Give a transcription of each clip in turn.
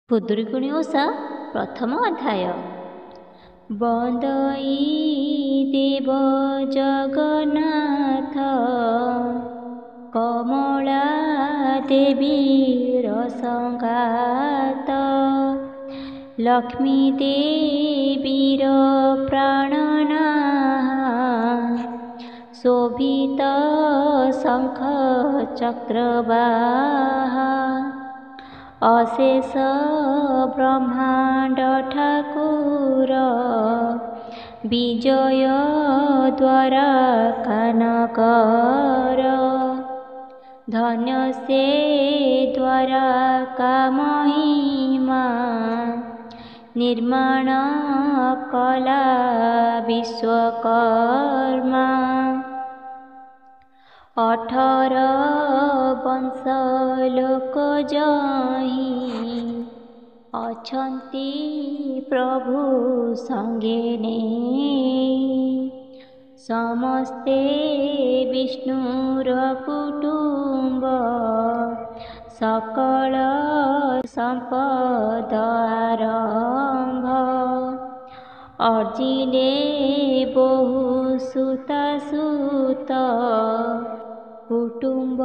ଖୁଦୁରୁକୁଣୀ ଓଷା ପ୍ରଥମ ଅଧ୍ୟାୟ। ବନ୍ଦଇ ଦେବ ଜଗନ୍ନାଥ କମଳା ଦେବୀର ସଂଘାତ, ଲକ୍ଷ୍ମୀ ଦେବୀର ପ୍ରାଣନାହା, ଶୋଭିତ ଶଙ୍ଖ ଚକ୍ରବାହା, ଅଶେଷ ବ୍ରହ୍ମାଣ୍ଡ ଠାକୁର, ବିଜୟ ଦ୍ୱାରା କାନକର, ଧନ୍ୟ ସେ ଦ୍ୱାରକା ମହିମା, ନିର୍ମାଣ କଲା ବିଶ୍ୱକର୍ମା। 18 ବଂଶ ଲୋକ ଯହିଁ ଅଛନ୍ତି ପ୍ରଭୁ ସଙ୍ଗେ ନେଇ, ସମସ୍ତେ ବିଷ୍ଣୁର କୁଟୁମ୍ବ, ସକଳ ସମ୍ପଦ ଆରମ୍ଭ, ଅର୍ଜିଲେ ବହୁ ସୁତ, କୁଟୁମ୍ବ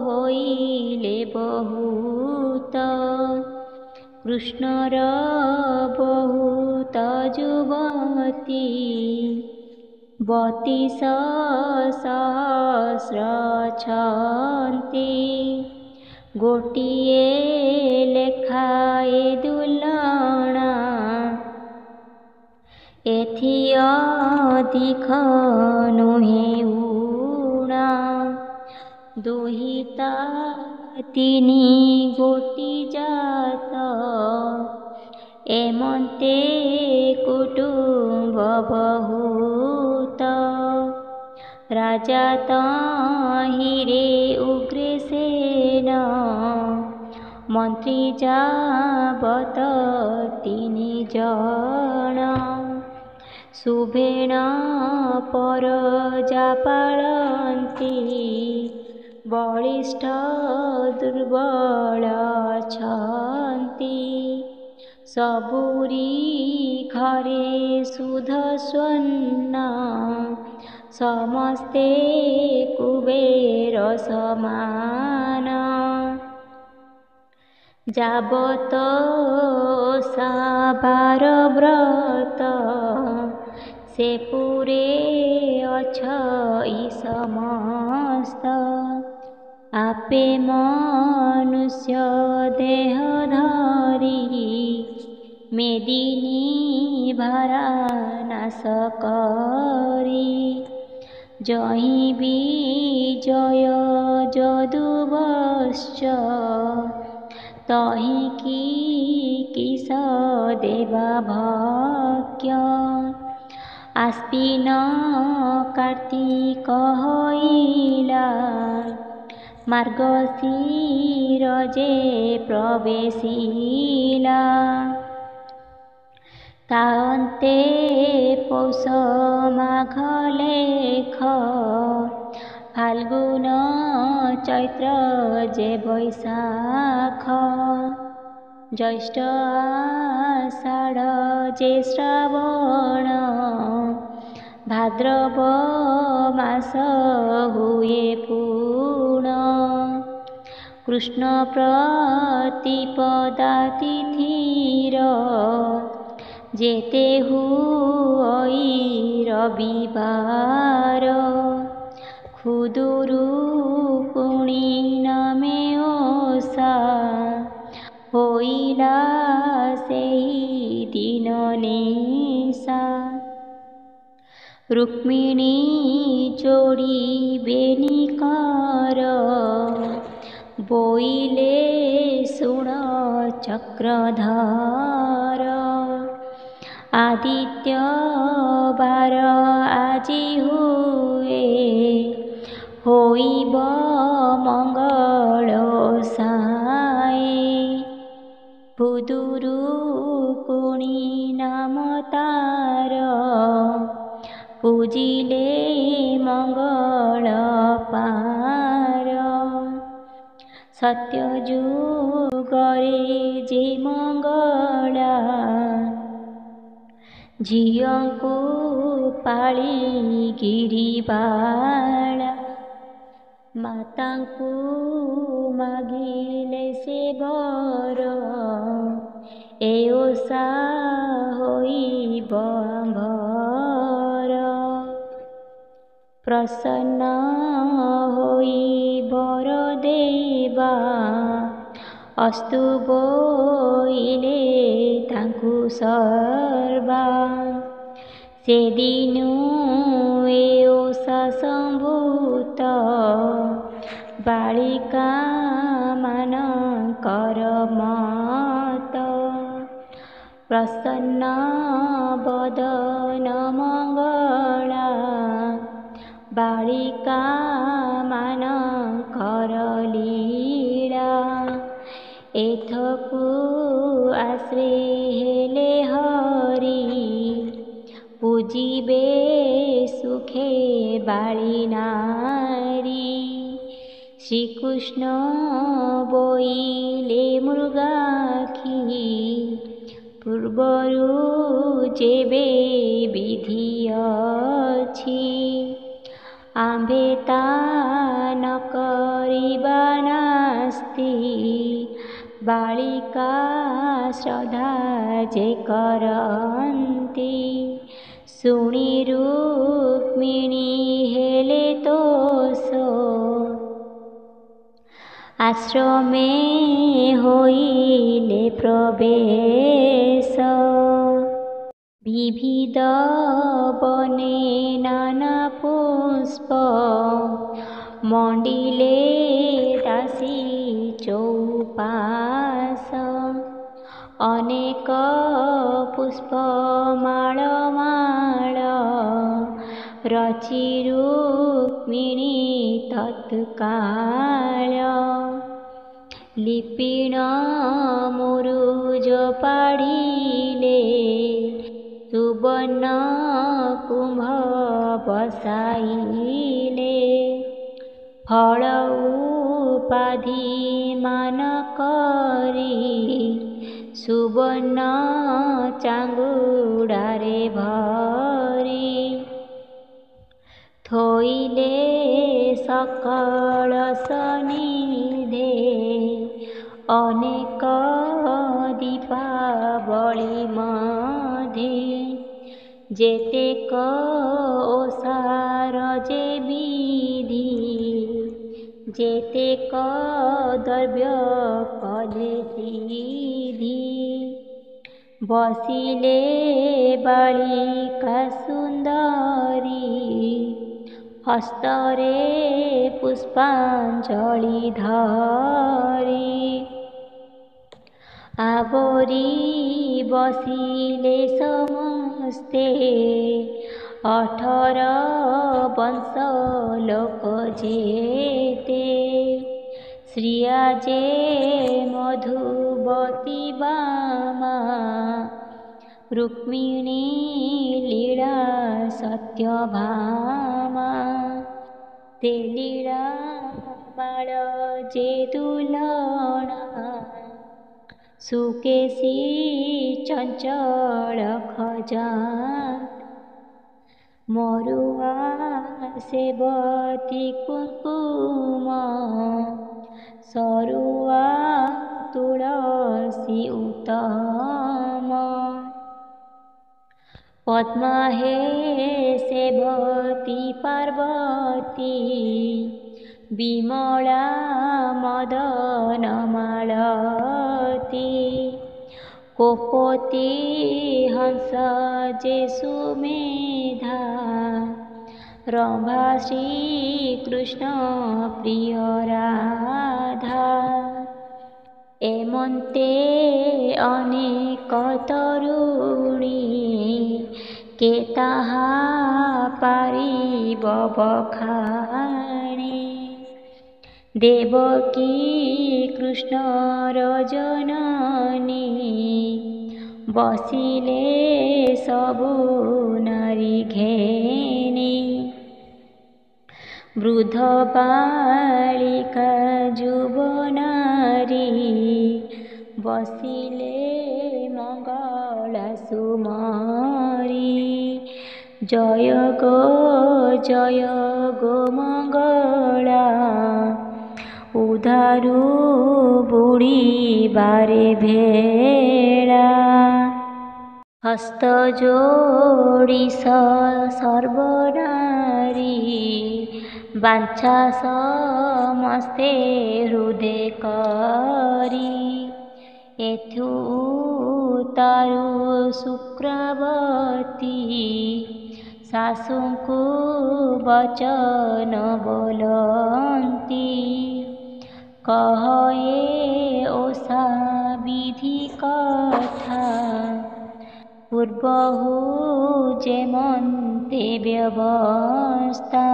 ହୋଇଲେ ବହୁତ, କୃଷ୍ଣର ବହୁତ ଯୁବତୀ, 32 ସହସ୍ର ଅଛନ୍ତି, ଗୋଟିଏ ଲେଖାଏ ଦୁଲଣା, ଏଥି ଅଧିକ ନୁହେଁ ଊଣା, ଦୁହିତା 3 ଗୋଟି ଜାତ, ଏମନ୍ତେ କୁଟୁମ୍ବ ବହୁତ, ରାଜା ତହିଁରେ ଉଗ୍ରସେନ, ମନ୍ତ୍ରୀ ଯାବତ 3 ଜଣ, ସୁବେଣ ପରଜା ପାଳନ୍ତି, ବଳିଷ୍ଠ ଦୁର୍ବଳ ଅଛନ୍ତି, ସବୁରି ଘରେ ସୁଧ ସ୍ୱର୍ଣ୍ଣ, ସମସ୍ତେ କୁବେର ସମାନ, ଯାବତ ଓଷା ବାର ବ୍ରତ, ସେ ପୁରେ ଅଛଇ ସମସ୍ତ, ଆପେ ମନୁଷ୍ୟ ଦେହ ଧରି, ମେଦିନୀ ଭାରା ନାଶ କରି, ଯହିଁ ବିଜୟ ଯଦୁବଶ୍ଚ, ତହିଁ କିସ ଦେବା ଭକ୍ଷ୍ୟ, ଆଶ୍ୱିନ କାର୍ତ୍ତିକ ହଇଲା, ମାର୍ଗଶିର ଯେ ପ୍ରବେଶିଲା, ତା ଅନ୍ତେ ପୌଷ ମାଘ ଲେଖ, ଫାଲ୍ଗୁନ ଚୈତ୍ର ଯେ ବୈଶାଖ, ଜ୍ୟୈଷ୍ଠ ଆଷାଢ଼ ଯେ ଶ୍ରାବଣ, ଭାଦ୍ରବ ମାସ ହୁଏ ପୁଣ, କୃଷ୍ଣ ପ୍ରତିପଦା ତିଥିର, ଯେତେ ହୁଇ ରବିବାର, ଖୁଦୁରୁକୁଣୀ ନାମେ ଓଷା, ହୋଇଲା ସେହି ଦିନ ନିଶା, ରୁକ୍ମିଣୀ ଯୋଡ଼ିବେନି କର, ବୋଇଲେ ଶୁଣ ଚକ୍ରଧର, ଆଦିତ୍ୟ ବାର ଆଜି ହୁଏ, ହୋଇବ ମଙ୍ଗଳ ଓଷାଏ, ଖୁଦୁରୁକୁଣୀ ନାମ ତାର, ପୂଜିଲେ ମଙ୍ଗଳ ପାର, ସତ୍ୟ ଯୁଗ କରେ ଯେ ମଙ୍ଗଳା। ଝିଅଙ୍କୁ ପାଳି ଗିରିବାଳା, ମାତାଙ୍କୁ ମାଗିଲେ ସେ ବର। ଏ ଓଷା ହୋଇବ ଆମ୍ଭର। ପ୍ରସନ୍ନ ହୋଇ ବର ଦେବା, ଅସ୍ତୁ ବୋଇଲେ ତାଙ୍କୁ ସର୍ବା। ସେଦିନୁ ଏ ଓଷା ସମ୍ଭୂତ, ବାଳିକା ମାନଙ୍କର ମତ। ପ୍ରସନ୍ନ ବଦନ ମଙ୍ଗଳା, ବାଳିକା ମାନଙ୍କର ଲୀଳା। ଏଥକୁ ଆଶ୍ରେ ହେଲେ ହରି, ପୂଜିବେ ସୁଖେ ବାଳି ନାରୀ। ଶ୍ରୀକୃଷ୍ଣ ବୋଇଲେ ମୃଗାକ୍ଷୀ, ପୂର୍ବରୁ ଯେବେ ବିଧି ଅଛି। ଆମ୍ଭେ ତା ନ କରିବା ନାସ୍ତି, ବାଳିକା ଶ୍ରଦ୍ଧା ଯେ କରନ୍ତି। ଶୁଣି ରୁକ୍ମିଣୀ ହେଲେ ତୋଷ, ଆଶ୍ରମେ ହୋଇଲେ ପ୍ରବେଶ। ବିବିଧ ବନେ ନାନା ପୁଷ୍ପ, ମଣ୍ଡିଲେ ଦାସୀ ଚୌପାଶ। ଅନେକ ପୁଷ୍ପମାଳ ମାଳ, ରଚି ରୁକ୍ମିଣୀ ତତ୍କାଳ। ଲିପିଣ ମୁରୁଜ ପାଢ଼ିଲେ, ସୁବର୍ଣ୍ଣ କୁମ୍ଭ ବସାଇଲେ। ଫଳ ଉପାଧି ମାନ କରି, ସୁବର୍ଣ୍ଣ ଚାଙ୍ଗୁଡ଼ାରେ ଭରି। ଥୋଇଲେ ସକଳ ସନିଧେ, ଅନେକ ଦୀପାବଳି ମଧ୍ୟେ। ଯେତେକ ଓଷାର ଯେ ବିଧି, ଯେତେକ ଦ୍ରବ୍ୟ କଲେ ସିଦ୍ଧି। ବସିଲେ ବାଳିକା ସୁନ୍ଦରୀ, ହସ୍ତରେ ପୁଷ୍ପାଞ୍ଜଳି ଧରି। ଆବରି ବସିଲେ ସମସ୍ତେ, 18 ବଂଶ ଲୋକ ଯେତେ। ଶ୍ରିୟା ଯେ ମଧୁବତୀ ବାମା, ରୁକ୍ମିଣୀ ଲୀଳା ସତ୍ୟଭାମା। ସେ ଲୀଳା ମାଳ ଯେ ଦୁଲଣା, ସୁକେଶୀ ଚଞ୍ଚଳ ଖଜାନ। ମରୁଆ ସେବତୀ କୁଙ୍କୁମ, ସରୁଆ ତୁଳସୀ ଉତ୍ତମ। ପଦ୍ମା ହେ ସେବତୀ ପାର୍ବତୀ, ବିମଳା ମଦନ ମାଳତୀ। କୋପତୀ ହଂସ ଯେ ସୁମେଧା, ରମ୍ଭା ଶ୍ରୀକୃଷ୍ଣ ପ୍ରିୟ ରାଧା। ଏମନ୍ତେ ଅନେକ ତରୁଣୀ, କେ ତାହା ପାରିବ ବଖାଣି। ଦେବକୀ କୃଷ୍ଣର ଜନନୀ, ବସିଲେ ସବୁ ନାରୀ ଘେନି। ବୃଦ୍ଧ ବାଳିକା ଯୁବନାରୀ, ବସିଲେ ମଙ୍ଗଳା ସୁମରି। ଜୟ ଗୋ ମଙ୍ଗଳା, ଉଧାରୁ ବୁଡ଼ିବାରେ ଭେଳା। ହସ୍ତ ଯୋଡ଼ି ସର୍ବନାରୀ, ବାଞ୍ଛା ସମସ୍ତେ ହୃଦେ କରି। ଏଥୁ ତାରୁ ଶୁକ୍ରାବତୀ, ଶାଶୁଙ୍କୁ ବଚନ ବୋଲନ୍ତି। କହ ଏ ଓଷା ବିଧି କଥା, ପୂର୍ବହୁ ଯେମନ୍ତେ ବ୍ୟବସ୍ଥା।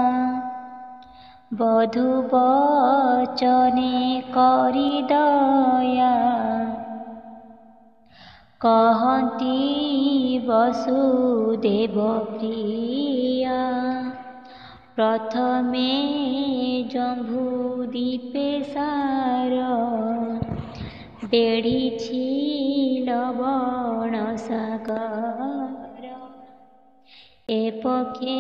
ବଧୂ ବଚନେ କରି ଦୟା, କହନ୍ତି ବସୁଦେବ ପ୍ରିୟା। ପ୍ରଥମେ ଜମ୍ଭୁ ଦୀପେ ସାର, ବେଢ଼ିଛି ଲବଣ ସାଗର। ଏପକ୍ଷେ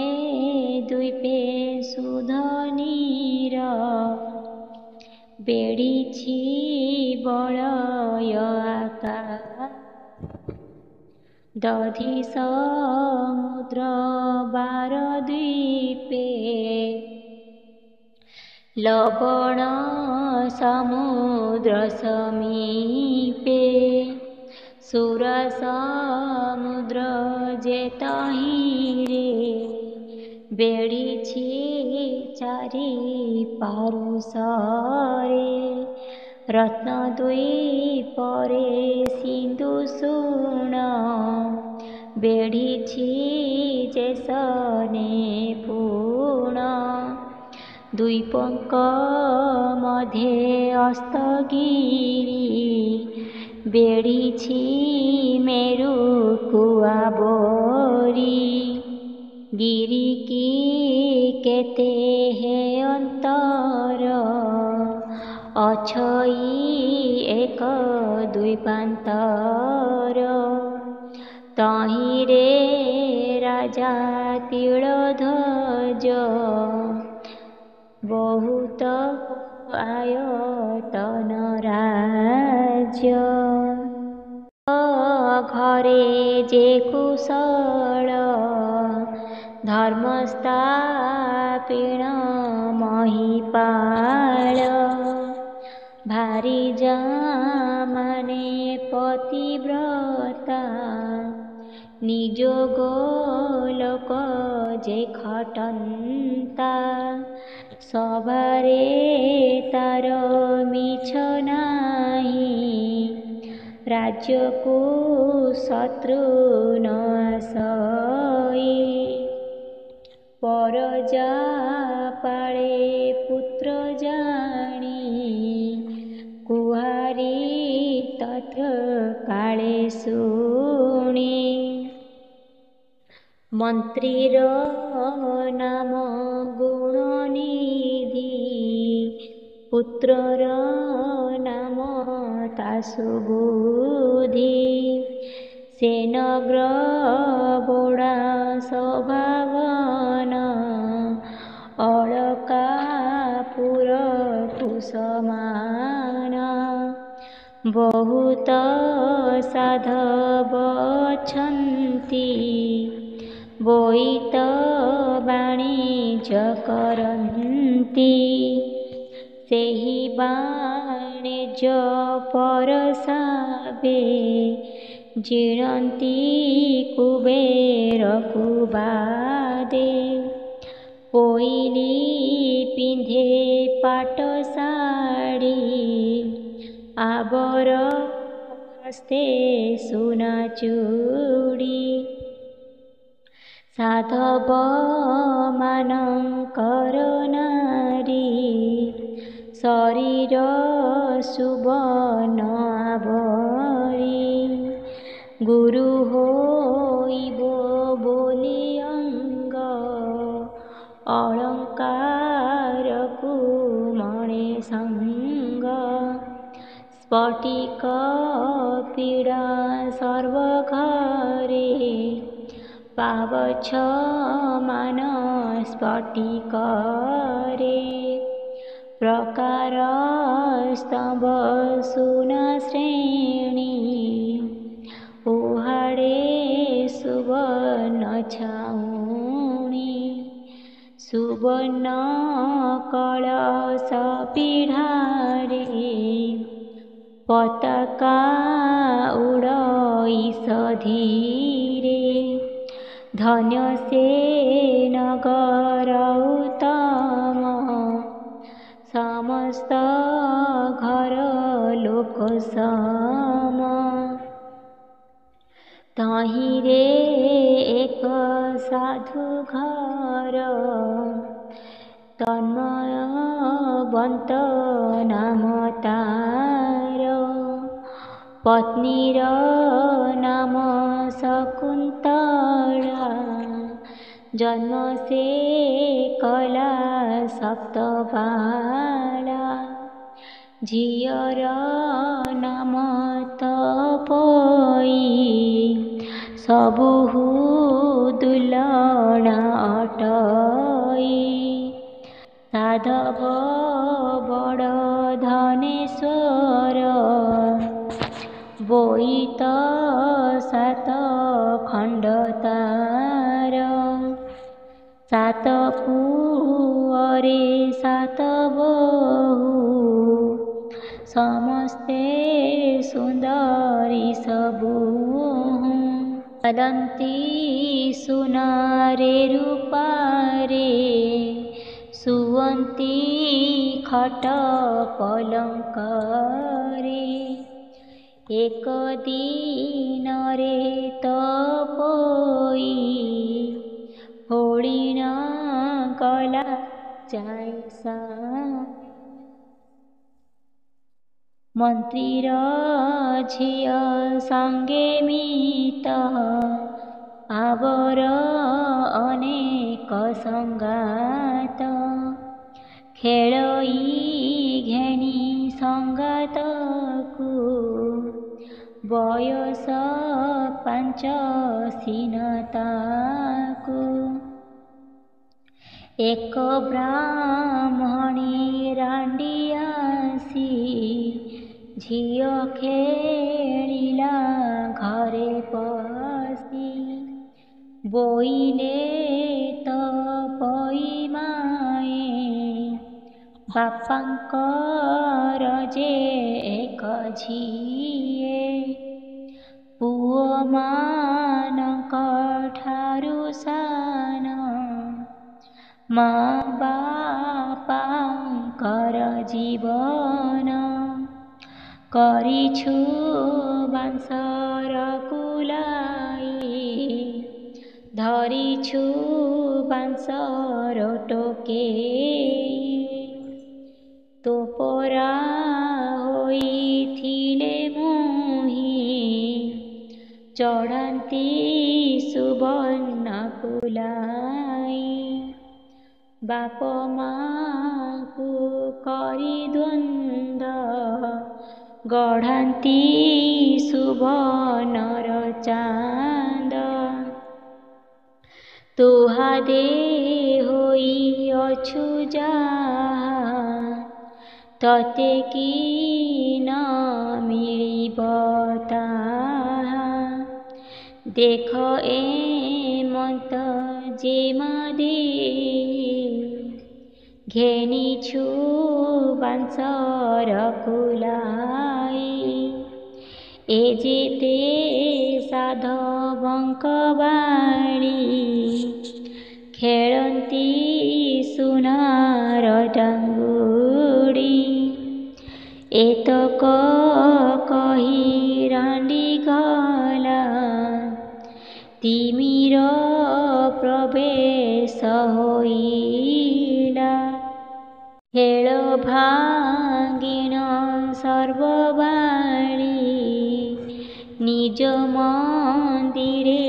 ଦ୍ୱୀପେ ସୁଧ ନୀର, ବେଢ଼ିଛି ବଳୟ ଆକାର। ଦଧି ସମୁଦ୍ର ବାର ଦ୍ୱୀପେ, ଲବଣ ସମୁଦ୍ର ସମୀପେ। ସୁର ସମୁଦ୍ର ଯେ ତହିଁରେ, ବେଢ଼ିଛି ଚାରି ପାରୁଷରେ। ରତ୍ନ ଦ୍ୱୀପରେ ସିନ୍ଧୁ ସୁଣ, ବେଢ଼ିଛି ଯେସନେ ପୁଣ। ଦ୍ୱୀପଙ୍କ ମଧ୍ୟେ ଅସ୍ତଗିରି, ବେଢ଼ିଛି ମେରୁ କୁଆବରୀ। ଗିରିକି କେତେ ହେ ଅନ୍ତର, ଅଛଇ ଏକ ଦ୍ୱୀପାନ୍ତର। ତହିଁରେ ରାଜା ତିଳଧ୍ୱଜ, ବହୁତ ଆୟତନ ରାଜ୍ୟ। ଘରେ ଯେ କୁଶଳ, ଧର୍ମ ସ୍ଥାପିଣ ମହୀପାଳ। ଭାରିଜା ମାନେ ପତିବ୍ରତା, ନିଜ ଗୋଲୋକ ଯେ ଖଟନ୍ତା। ସଭାରେ ତାର ମିଛ ନାହିଁ, ରାଜ୍ୟକୁ ଶତ୍ରୁ ନ ଆସଇ। ପରଜା ପାଳେ ପୁତ୍ର ଜାଣି, କୁହାରି ତଥ୍ୟ କାଳେ ଶୁଣି। ମନ୍ତ୍ରୀର ନାମ ଗୁଣନିଧି, ପୁତ୍ରର ନାମ ତା ସୁବୁଦ୍ଧି। ସେନଗ୍ରବୋଢ଼ା ଶୋଭାବନ, ଅଳକାପୁର କୁସମାନ। ବହୁତ ସାଧବ ଅଛନ୍ତି, ବୋଇତ ବାଣିଜ୍ୟ କରନ୍ତି। ସେହି ବାଣିଜ୍ୟ ପରସାବେ, ଜିଣନ୍ତି କୁବେରକୁ ବାଦେ। ପୋଇଲି ପିନ୍ଧେ ପାଟ ଶାଢ଼ୀ, ଆବର ହସ୍ତେ ସୁନା ଚୁଡ଼ି। ସାଧବ ମାନଙ୍କର ନାରୀ, ଶରୀର ସୁବର୍ଣ୍ଣ ଆବରି। ଗୁରୁ ହୋଇବ ବୋଲି ଅଙ୍ଗ, ଅଳଙ୍କାରକୁ ମଣେ ସଙ୍ଗ। स्फटिक पीडा सर्वघरे पावछ मान स्फटिकरे प्रकार स्तंभ सुन श्रेणी उहाड़े सुवर्ण छाउणी सुवर्ण कलश पीढ़ारे पताका उड़ईस धीरे धन्य से नगर उत्तम समस्त घर लोक सम तहिरे एक साधु घर तन्मयवंत नाम तार पत्नीर नाम शकुंतला जन्म से कला सप्तबाला झियर नाम तपई सबहु दुलणा अटई साधव बड़ धनेश्वर बोईत सात खंड तार सात पुअरे सात बहु समस्ते सुंदरी सबू चलती सुनारे रूपारे सुवंती खट पलंकरे एक दिन रे तपोई होळीन गला जायसा मंत्रीर झिय संगे मित आवर अनेक संगात खेळई घेणी संगातकु बयस पांच सीनताकु एक ब्राह्मणी रांडी आसी झिय खेलिला घरे पसी बोईले तपई माए बापांकर जे एक झिए पुओ मानक ठारु सान माँ बापांकर जीवन करिछु बांसर कुलाई धरिछु बांसर टोकेई तोपरा होइथिले मोहि चढ़ांती सुवर्ण कुलाई बाप माँ को करी द्वंद्व गढ़ांती सुवर्ण चांद तुहादे होई अछु जाहा तते की न मिलिब ताहा देख ए मत जेमदे घेनिछु बांसर कुलाई ए जेते साधवंक बाणी खेळंती सुनार डांगुडी एतक कही रांडी गला तिमिर प्रवेश होइला खेळ भांगिण सर्वबाणी निज मंदिरे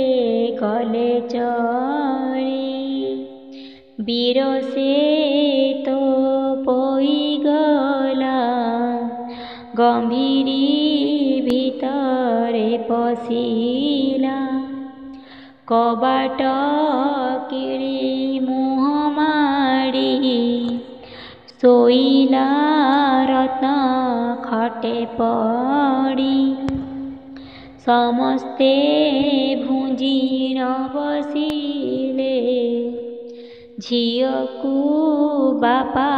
गले चली बिरसे तो पोई गला ଗମ୍ଭୀରି ଭିତରେ ପଶିଲା। କବାଟ କିଳି ମୁହଁ ମାଡ଼ି ଶୋଇଲା ରତ୍ନ ଖଟେ ପଡ଼ି। ସମସ୍ତେ ଭୁଞ୍ଜି ନ ବସିଲେ, ଝିଅକୁ ବାପା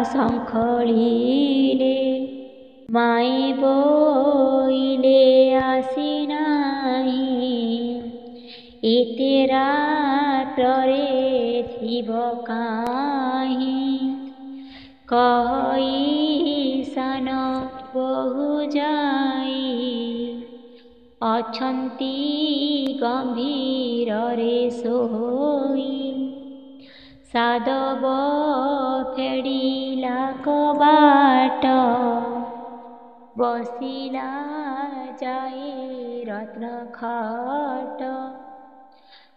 ଶଙ୍ଖଳିଲେ। ମାଇଁ ବୋଇଲେ ଆସିନାହିଁ, ଏତେ ରାତ୍ରରେ ଥିବ କାହିଁ। କହି ସାନ ବୋହୂ ଯାଇ ଅଛନ୍ତି ଗମ୍ଭୀରରେ ଶୋଇ। ସାଧବ ଫେରିଲା କବାଟ, ବସିଲା ଯାଇ ରତ୍ନ ଖଟ।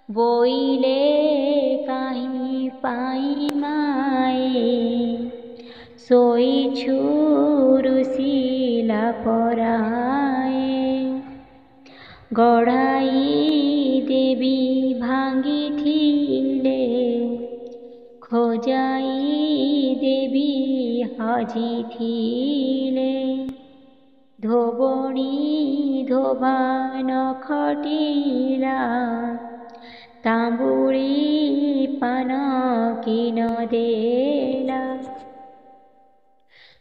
ବୋଇଲେ କାହିଁ ପାଇଁ ମାଏ, ଶୋଇଛୁ ରୁଷିଲା ପରାଏ। ଗଢ଼ାଇ ଦେବୀ ଭାଙ୍ଗିଥିଲେ, ଖୋଜାଇ ଦେବୀ ହଜିଥିଲେ। ଧୋବଣୀ ଧୋବା ନ ଖଟିଲା, ତାମ୍ବୁଳି ପାନ କି ନ ଦେଲା।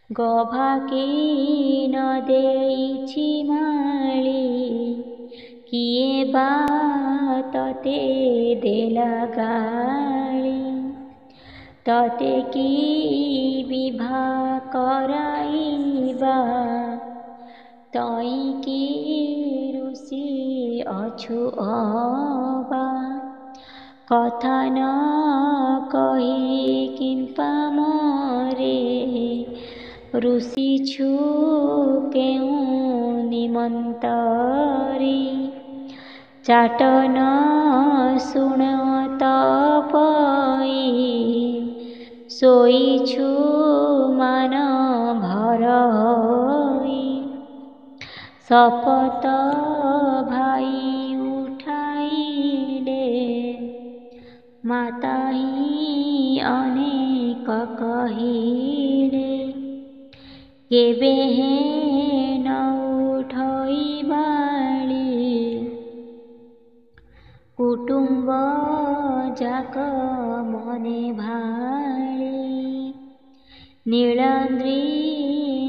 ଗଭା କି ନ ଦେଇଛି ମାଳି, କିଏ ବା ତତେ ଦେଲା ଗାଳି। ତତେ କି ବିଭା କରାଇବା, ତଇଁକି ରୁଷି ଅଛୁ ଅବା। କଥା ନ କହି କିମ୍ପା ମରେ, ରୁଷିଛୁ କେଉଁ ନିମନ୍ତରେ। ଚାଟ ନ ଶୁଣ ତପଇ, ଶୋଇଛୁ ମାନ ଭର ହୋଇ। ଶପଥ ଭାଇ ଉଠାଇଲେ, ମାତାହିଁ ଅନେକ କହିଲେ। କେବେ ହେଁ ନ ଉଠଇ ବାଳି, କୁଟୁମ୍ବ ଯାକ ମନେ ଭାଳି। ନୀଳାଦ୍ରି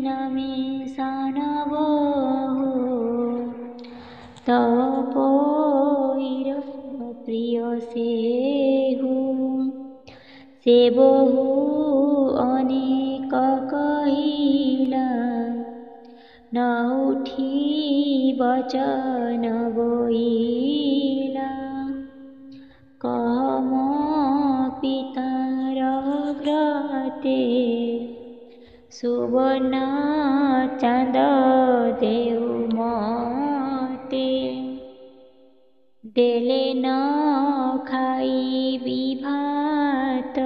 ନାମେ ସାନ ବୋହୂ, ତୋ ପୋଇର ପ୍ରିୟ ସେହୁ। ସେ ବୋହୂ ଅନେକ କହିଲା, ନ ଉଠି ବଚନ ବୋଇଲା। କହ ମୋ ପିତାର ଗ୍ରତେ, ସୁବର୍ଣ୍ଣ ଚାନ୍ଦ ଦେଉ ମତେ। ଦେଲେ ନ ଖାଇବି ଭାତ,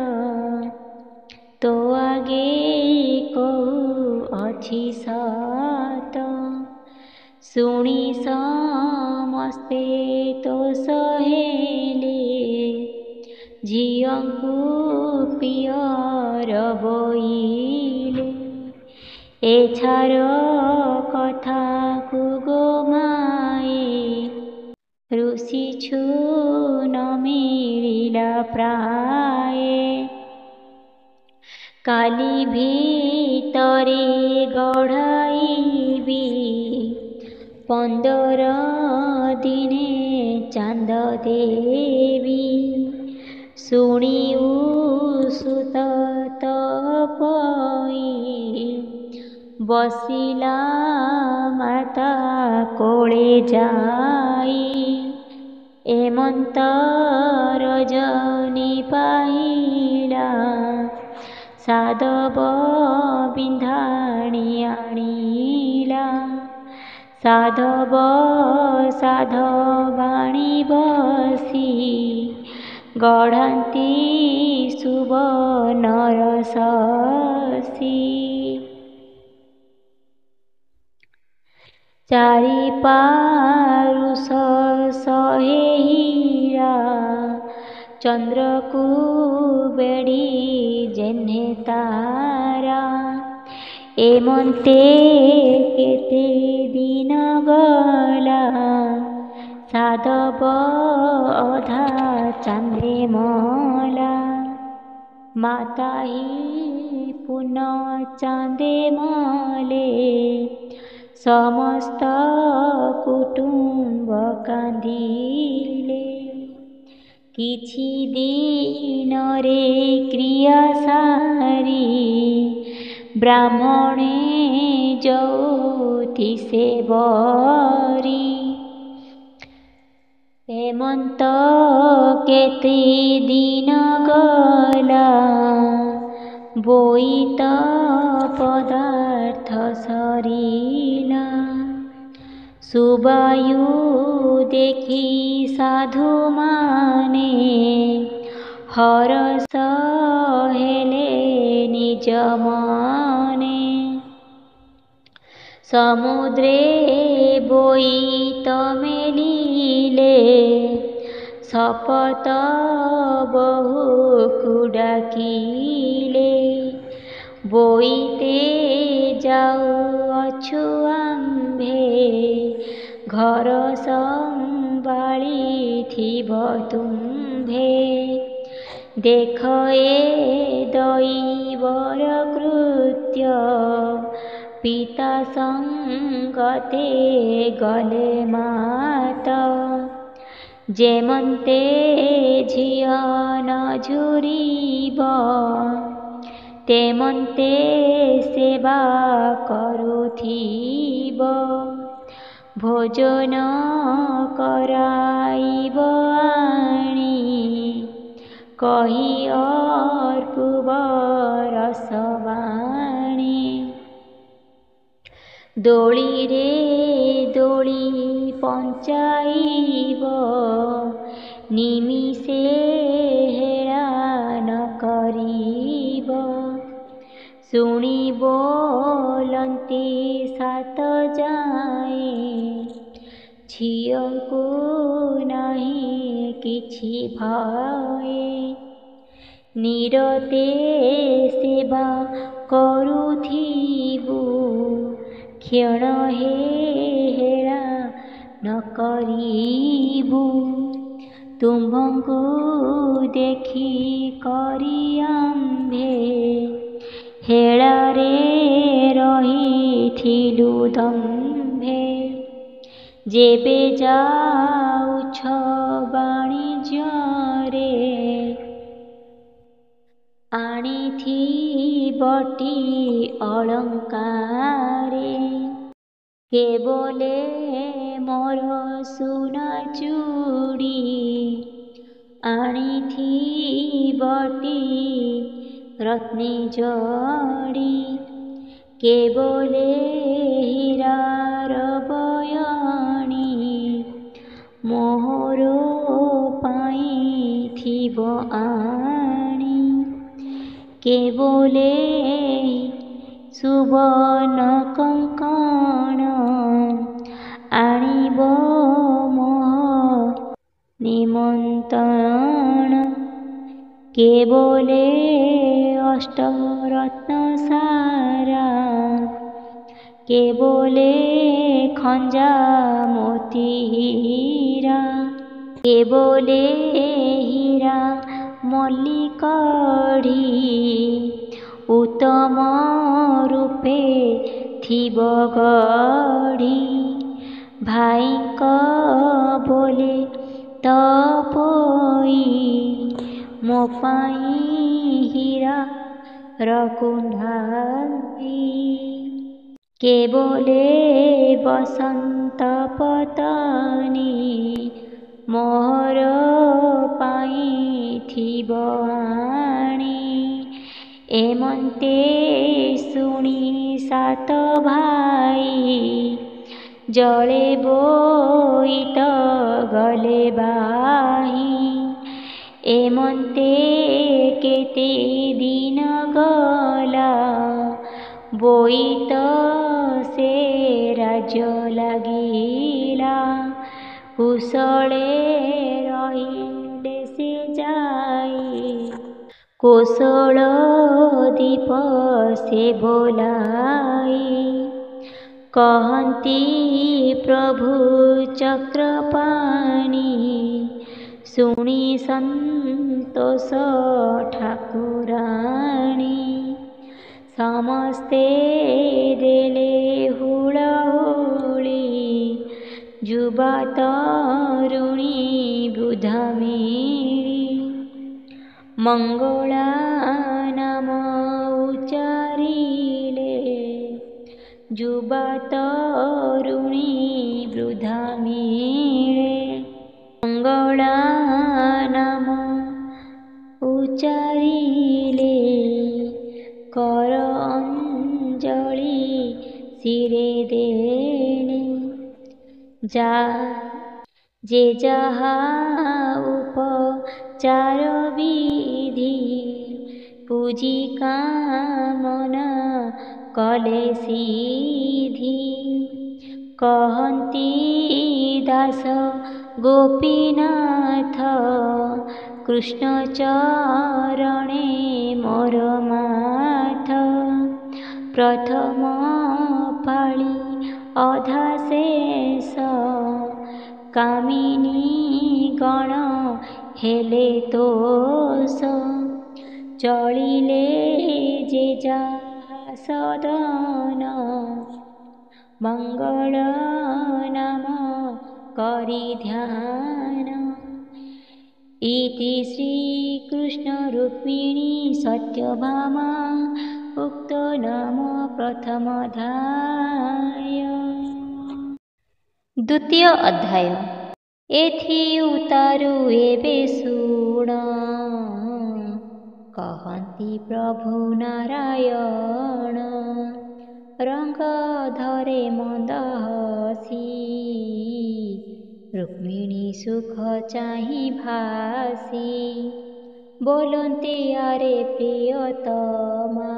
ତୋ ଆଗେ କହୁଅଛି ସତ। ଶୁଣି ସମସ୍ତେ ତୋଷ ହେଲେ, ଝିଅଙ୍କୁ ପିଅର ବୋଇଲେ। ଏଛାର କଥାକୁ ଗୋ ମାଏ, ରୁଷିଛୁ ନ ମିଳିଲା ପ୍ରାଏ। କାଲି ଭିତରେ ଗଢ଼ାଇବି, 15 ଦିନେ ଚାନ୍ଦ ଦେବି। ଶୁଣିଉ ସୁତ ତପଇ, ବସିଲା ମାତା କୋଳେ ଯାଇ। ଏମନ୍ତ ରଜନୀ ପାଇଲା, ସାଧବ ବିନ୍ଧାଣି ଆଣିଲା। ସାଧବ ସାଧବାଣୀ ବସି, ଗଢ଼ନ୍ତି ସୁବର୍ଣ୍ଣର ଶଶୀ। ଚାରି ପାରୁଷ ଶହେ ହୀରା ଚନ୍ଦ୍ରକୁ ବେଢ଼ି ଯେହ୍ନେ ତାରା। ଏମନ୍ତେ କେତେ ଦିନ ଗଲା ସାଧବ ଅଧା ଚାନ୍ଦେ ମଲା। ମାତାହି ପୁନ ଚାନ୍ଦେ ମଲେ ସମସ୍ତ କୁଟୁମ୍ବ କାନ୍ଦିଲେ। କିଛି ଦିନରେ କ୍ରିୟା ସାରି ବ୍ରାହ୍ମଣେ ଯଉଥିସେ ବରି। ହେମନ୍ତ କେତେ ଦିନ ଗଲା ବୋଇତ ପଦାର୍ଥ ସରିଲା। ସୁବାୟୁ ଦେଖି ସାଧୁମାନେ ହରଷ ହେଲେ ନିଜ ମନେ। ସମୁଦ୍ରେ ବୋଇତ ମେଲିଲେ ଶପଥ ବହୁକୁ ଡାକିଲେ। ବୋଇତେ ଯାଉଅଛୁ ଆମ୍ଭେ ଘର ସମ୍ଭାଳିଥିବ ତୁମ୍ଭେ। ଦେଖ ଏ ଦୈବର କୃତ୍ୟ ପିତା ସଙ୍ଗତେ ଗଲେ ମାତ। ଯେମନ୍ତେ ଝିଅ ନ ଝୁରିବ ତେମନ୍ତେ ସେବା କରୁଥିବ। ଭୋଜନ କରାଇବ ଆଣି କହି ଅର୍ପୁବ ରସବାଣୀ। ଦୋଳିରେ ଦୋଳି ପଞ୍ଚାଇବ ନିମିଷେ ହେଳା ନ କରିବ। ଶୁଣି ବୋଲନ୍ତି ସାତ ଯାଏ ଝିଅଙ୍କୁ ନାହିଁ କିଛି ଭଏ। ନିରତେ ସେବା କରୁଥିବୁ କ୍ଷଣ ହେଳା ନ କରିବୁ। ତୁମ୍ଭଙ୍କୁ ଦେଖି କରି ଆମ୍ଭେ ହେଳାରେ ରହିଥିଲୁ ଦମ୍ଭେ। ଯେବେ ଯାଉଛ ବାଣିଜ୍ୟରେ ଆଣିଥିବଟି ଅଳଙ୍କାରେ। କେବଲେ ମୋର ସୁନା ଚୁଡ଼ି ଆଣିଥିବଟି ରତ୍ନେ ଜଡ଼ି। କେବଲେ ହୀରାର ବୟଣୀ ମୋହର ପାଇଁ ଥିବ ଆଣି। କେବଲେ ସୁବର୍ଣ୍ଣ କଙ୍କଣ ଆଣିବ ମୋହ ନିମନ୍ତ୍ରଣ। କେବଲେ ଅଷ୍ଟରତ୍ନ ସାରା କେବଲେ ଖଞ୍ଜା ମୋତି ହୀରା। କେବଲେ ହୀରା ମଲ୍ଲିକଢ଼ି ଉତ୍ତମ ରୂପେ ଥିବ ଗଢ଼ି। ଭାଇଙ୍କ ବୋଲେ ତ ପୋଇ ମୋ ପାଇଁ ହୀରାର କୁଣ୍ଢାଇ। କେବଲେ ବସନ୍ତ ପତନୀ ମୋହର ପାଇଁ ଥିବ ଆଣି। ଏମନ୍ତେ ଶୁଣି ସାତ ଭାଇ ଜଳେ ବୋଇତ ଗଲେ ବାହି। ଏମନ୍ତେ କେତେ ଦିନ ଗଲା ବୋଇତ ସେ ରାଜ୍ୟ ଲାଗିଲା। କୁଶଳେ ରହିଲେ ସେ ଯାଇ, କୋଶଳ ଦୀପ ସେ ବୋଲାଇ। କହନ୍ତି ପ୍ରଭୁ ଚକ୍ରପାଣି, ଶୁଣି ସନ୍ତୋଷ ଠାକୁରାଣୀ। ସମସ୍ତେ ଦେଲେ ହୁଳହୁଳି, ଯୁବା ତରୁଣୀ ବୃଦ୍ଧା ମିଳି। ମଙ୍ଗଳା ନାମ ଉଚ୍ଚାରିଲେ, ଯୁବା ତରୁଣୀ ବୃଦ୍ଧା ମିଳେ। ମଙ୍ଗଳା ନାମ ଉଚ୍ଚାରିଲେ, କର ଅଞ୍ଜଳି ଶିରେ ଦେଲେ। ଯେ ଯାହା ଉପଚାର ବିଧି, ପୂଜି କାମନା କଲେ ସିଧି। କହନ୍ତି ଦାସ ଗୋପୀନାଥ, କୃଷ୍ଣ ଚରଣେ ମୋର ମାଥ। ପ୍ରଥମ ପାଳି ଅଧା ଶେଷ, କାମିନୀ ଗଣ ହେଲେ ତୋଷ। ଚଳିଲେ ଯେ ଯାହା ସଦନ, ମଙ୍ଗଳ ନାମ କରି ଧ୍ୟାନ। ଇତି ଶ୍ରୀକୃଷ୍ଣ ରୁକ୍ମିଣୀ ସତ୍ୟଭାମା ଉକ୍ତ ନାମ ପ୍ରଥମୋଧ୍ୟାୟ। ଦ୍ୱିତୀୟ ଅଧ୍ୟାୟ। ଏଥି ଉତ୍ତାରୁ ଏବେ ଶୁଣ, କହନ୍ତି ପ୍ରଭୁ ନାରାୟଣ। ରଙ୍ଗ ଧରେ ମନ୍ଦ ହସି, ରୁକ୍ମିଣୀ ସୁଖ ଚାହିଁ ଭାସି। ବୋଲନ୍ତି ଆରେ ପ୍ରିୟତମା,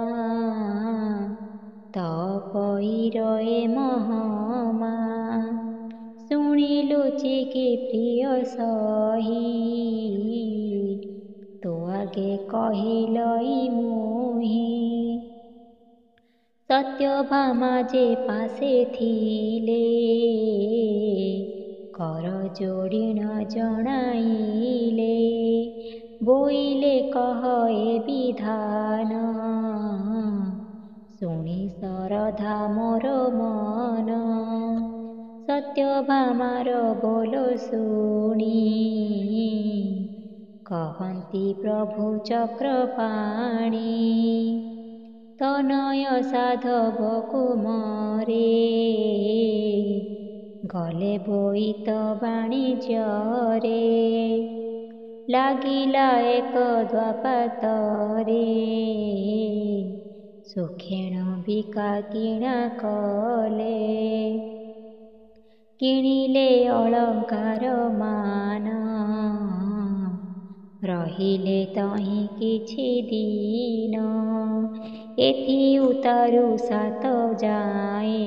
ତ ପଇର ଏ ମହମା। ଶୁଣି ଲୁଚିକି ପ୍ରିୟ ସହି, ତୋ ଆଗେ କହିଲଇ ମୁହିଁ। ସତ୍ୟଭାମା ଯେ ପାଶେ ଥିଲେ, କର ଯୋଡ଼ିଣ ଜଣାଇଲେ। ବୋଇଲେ କହ ଏ ବିଧାନ, ଶୁଣି ଶରଧା ମୋର ମନ। ସତ୍ୟଭାମାର ବୋଲ ଶୁଣି, କହନ୍ତି ପ୍ରଭୁ ଚକ୍ରପାଣି। ତନୟ ସାଧବ କୁମରେ, ଗଲେ ବୋଇତ ବାଣିଜ୍ୟରେ। ଲାଗିଲା ଏକ ଦ୍ୱାପାତରେ, ସୁଖେଣ ବିକା କିଣା କଲେ। କିଣିଲେ ଅଳଙ୍କାର ମାନ, ରହିଲେ ତହିଁ କିଛି ଦିନ। ଏଥି ଉତ୍ତାରୁ ସାତ ଯାଏଁ,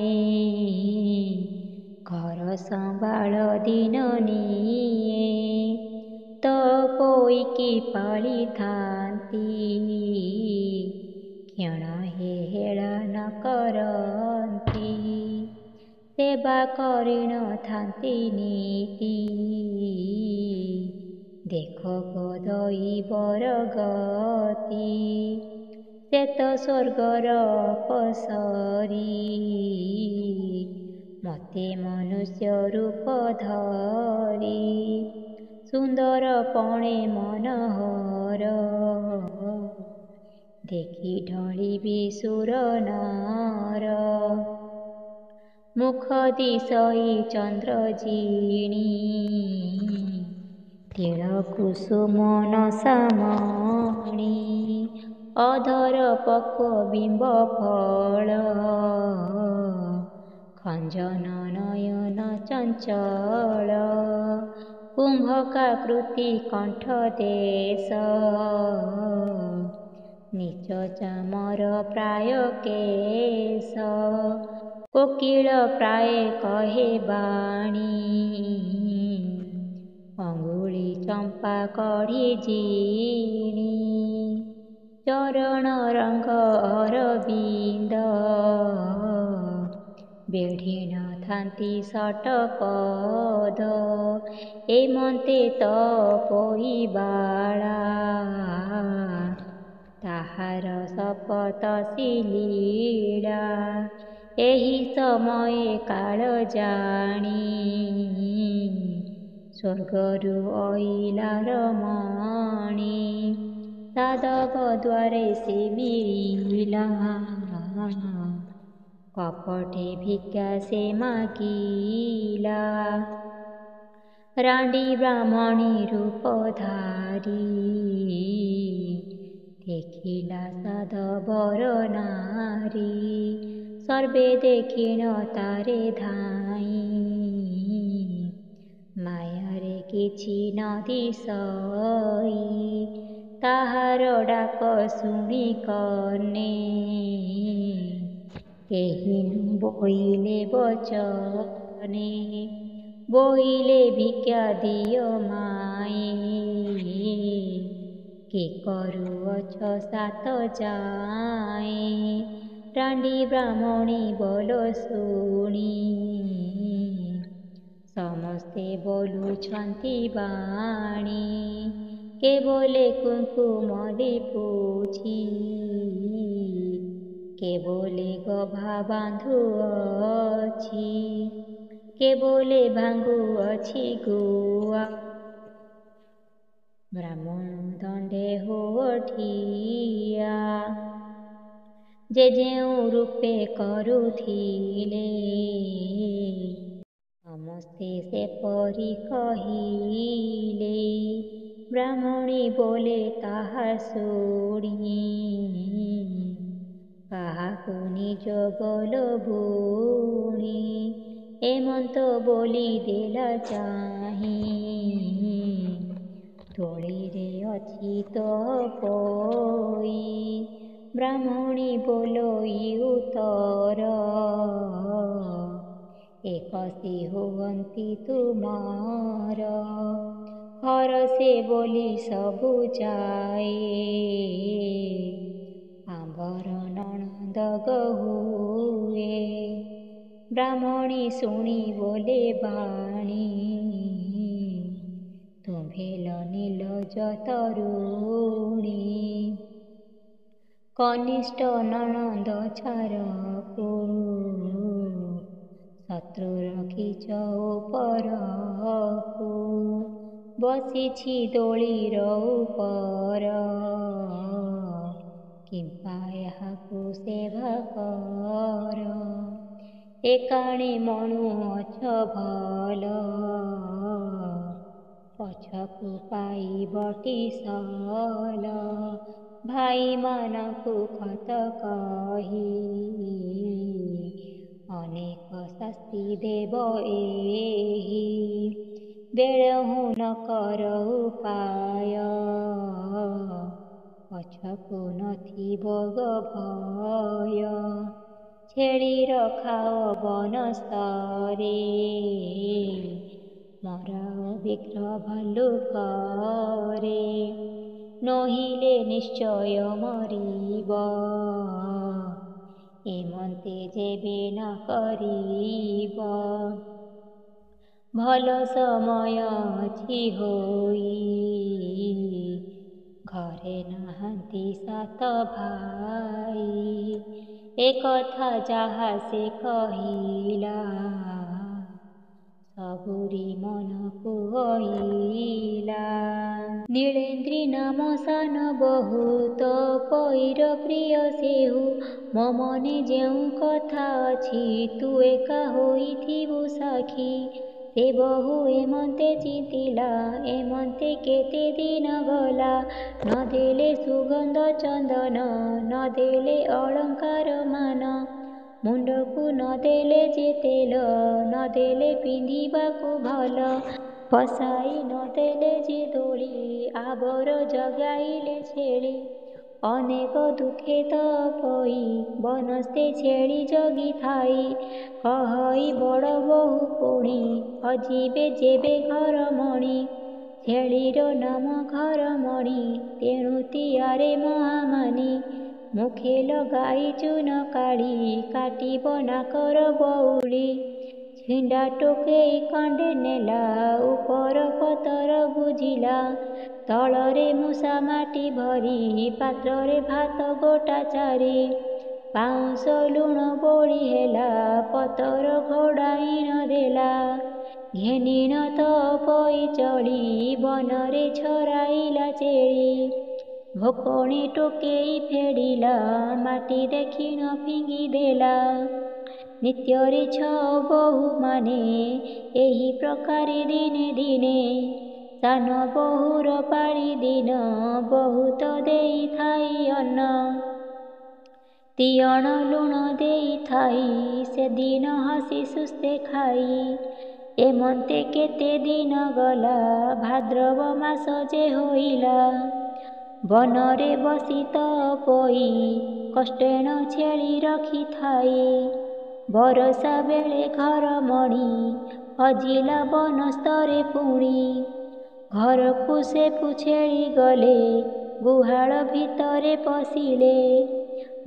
ଘର ସମ୍ବାଳ ଦିନ ନିଏ। ତ ପୋଇକି ପାଳିଥାନ୍ତି, କ୍ଷଣ ହେଳା ନ କରନ୍ତି। ସେବା କରିଣ ଥାନ୍ତି ନୀତି, ଦେଖ ଗୋଦଇ ବରଗତି। ଶ୍ଵେତ ସ୍ୱର୍ଗର ଅପସରି, ମତେ ମନୁଷ୍ୟ ରୂପ ଧରି। ସୁନ୍ଦର ପଣେ ମନୋହର, ଦେଖି ଢଳିବି ସୁର ନର। ମୁଖ ଦିଶଇ ଚନ୍ଦ୍ରଜିଣି, ତିଳ କୁସୁମ ନସାମଣି। ଅଧର ପକ୍ୱ ବିମ୍ବ ଫଳ, ଖଞ୍ଜନ ନୟନ ଚଞ୍ଚଳ। କୁମ୍ଭକାକୃତି କଣ୍ଠ ଦେଶ, ନିଚ ଚାମର ପ୍ରାୟ କେଶ। କୋକିଳ ପ୍ରାୟ କହେ ବାଣୀ, ଅଙ୍ଗୁଳି ଚମ୍ପା କଢ଼ି ଜିଣି। ଚରଣ ରଙ୍ଗ ଅରବିନ୍ଦ, ବେଢ଼ି ନଥାନ୍ତି ସଟପଦ। ଏମନ୍ତେ ତପୋଇବାଳା, ତାହାର ଶପଥ ଶ୍ରୀଲୀଳା। ଏହି ସମୟେ କାଳଜାଣି, ସ୍ୱର୍ଗରୁ ଅଇଲା ରମଣୀ। ସାଧବ ଦ୍ୱାରେ ସେ ମିଳିଲା, କପଟେ ଭିକ୍ଷା ସେ ମାଗିଲା। ରାଣ୍ଡି ବ୍ରାହ୍ମଣୀ ରୂପଧାରୀ, ଦେଖିଲା ସାଧବର ନାରୀ। ସର୍ବେ ଦେଖିଣ ତାରେ ଧାଇଁ, ମାୟାରେ କିଛି ନ ଦିଶଇ। ତାହାର ଡାକ ଶୁଣି କର୍ଣ୍ଣେ, କେହି ନ ବୋଇଲେ ବଚନେ। ବୋଇଲେ ଭିକ୍ଷା ଦିଅ ମାଇଁ, କି କରୁଅଛ ସାତ ଯାଏଁ। ରାଣ୍ଡି ବ୍ରାହ୍ମଣୀ ବୋଲ ଶୁଣି, ସମସ୍ତେ ବୋଲୁଛନ୍ତି ବାଣୀ। କେବଲେ କୁଙ୍କୁମରେ ପୋଛି, କେବଲେ ଗଭା ବାନ୍ଧୁଅଛି। କେବଲେ ଭାଙ୍ଗୁଅଛି ଗୁଆ, ବ୍ରାହ୍ମଣ ଦଣ୍ଡେ ହୁଅ ଠିଆ। ଯେ ଯେଉଁ ରୂପେ କରୁଥିଲେ, ସମସ୍ତେ ସେପରି କହିଲେ। ବ୍ରାହ୍ମଣୀ ବୋଲେ ତାହା ଶୁଣି, କାହାକୁ ନିଜ ବୋଲ ବୁଣି। ଏମନ୍ତ ବୋଲି ଦେଲା ଚାହିଁ, ତୋଳିରେ ଅଛି ତପୋଇ। ବ୍ରାହ୍ମଣୀ ବୋଲଇ ଉତ୍ତର, ଏକସି ହୁଅନ୍ତି ତୁମର। ହରଷେ ବୋଲି ସବୁ ଯାଏ, ଆମ୍ଭର ନଣନ୍ଦ ଗହୁଏ। ବ୍ରାହ୍ମଣୀ ଶୁଣି ବୋଲେ ବାଣୀ, ତୁମ୍ଭେଲ ନିର୍ଲଜ ତରୁଣୀ। କନିଷ୍ଠ ନଣନ୍ଦ ଛାରକୁ, ଶତ୍ରୁ ରଖିଛ ଉପରକୁ। ବସିଛି ଦୋଳିର ଉପର, କିମ୍ପା ଏହାକୁ ସେବା କର। ଏକାଣେ ମଣୁଅଛ ଭଲ, ପଛକୁ ପାଇବଟି ସଲ। ଭାଇମାନଙ୍କୁ ଖତ କହି, ଅନେକ ଶାସ୍ତି ଦେବ ଏହି। ବେଳହୁଁ ନ କର ଉପାୟ, ପଛକୁ ନଥିବ ଭୟ। ଛେଳିର ଖାଅ ବନସ୍ତରେ, ମରାଅ ବିଗ୍ରହ ଭାଲୁକରେ। ନୋହିଲେ ନିଶ୍ଚୟ ମରିବ, ଏମନ୍ତେ ଯେବେ ନ କରିବ। ଭଲ ସମୟ ଅଛି ହୋଇ, ଘରେ ନାହାନ୍ତି ସାତ ଭାଇ। ଏକଥା ଯାହା ସେ କହିଲା, ସବୁରି ମନକୁ ଅଇଲା। ନୀଳେନ୍ଦ୍ରୀ ନାମ ସାନ ବହୁତ, ପଇର ପ୍ରିୟ ସେହୁ। ମୋ ମନେ ଯେଉଁ କଥା ଅଛି, ତୁ ଏକା ହୋଇଥିବୁ ସାକ୍ଷୀ। ସେ ବହୁ ଏମନ୍ତେ ଚିନ୍ତିଲା, ଏମନ୍ତେ କେତେ ଦିନ ଗଲା। ନ ଦେଲେ ସୁଗନ୍ଧ ଚନ୍ଦନ, ନ ଦେଲେ ଅଳଙ୍କାର ମାନ। ମୁଣ୍ଡକୁ ନ ଦେଲେ ଯେ ତେଲ, ନ ଦେଲେ ପିନ୍ଧିବାକୁ ଭଲ। ପଶାଇ ନ ଦେଲେ ଯେ ଦୋଳି, ଆବର ଜଗାଇଲେ ଛେଳି। ଅନେକ ଦୁଃଖେ ତପଇ ବନସ୍ତେ ଛେଳି ଜଗିଥାଇ କହଇ ବଡ଼ ବୋହୂ ପୁଣି ହଜିବେ ଯେବେ ଘରମଣି। ଛେଳିର ନାମ ଘରମଣି ତେଣୁ ତିଆରେ ମହାମାନି। ମୁଖେ ଲଗାଇ ଚୂନ କାଢ଼ି କାଟିବ ନାକର ବଉଳି। ଛିଣ୍ଡା ଟୋକେଇ ଖଣ୍ଡେ ନେଲା ଉପର ପତର ବୁଝିଲା। ତଳରେ ମୂଷା ମାଟି ଭରି ପାତ୍ରରେ ଭାତ ଗୋଟା ଚାରି। ପାଉଁଶ ଲୁଣ ବୋଳି ହେଲା ପତର ଘୋଡ଼ାଇଣ ଦେଲା। ଘେନିଣ ତପଇ ଚଳି ବନରେ ଛରାଇଲା ଚେଳି। ଭୋକଣୀ ଟୋକେଇ ଫେଡ଼ିଲା ମାଟି ଦେଖିଣ ଫିଙ୍ଗି ଦେଲା। ନିତ୍ୟରେ ଛଅ ବୋହୂମାନେ ଏହି ପ୍ରକାରେ ଦିନେ ଦିନେ। ସାନ ବୋହୂର ପାଳି ଦିନ ବହୁତ ଦେଇଥାଇ ଅନ୍ନ। ତିଅଣ ଲୁଣ ଦେଇଥାଇ ସେଦିନ ହସି ସୁସ୍ଥେ ଖାଇ। ଏମନ୍ତେ କେତେ ଦିନ ଗଲା ଭାଦ୍ରବ ମାସ ଯେ ହୋଇଲା। ବନରେ ବସି ତପଇ କଷ୍ଟେଣ ଛେଳି ରଖିଥାଇ। ବରଷା ବେଳେ ଘରମଣି ହଜିଲା ବନସ୍ତରେ ପୁଣି। ଘରକୁ ସେ ଛେଳି ଗଲେ ଗୁହାଳ ଭିତରେ ପଶିଲେ।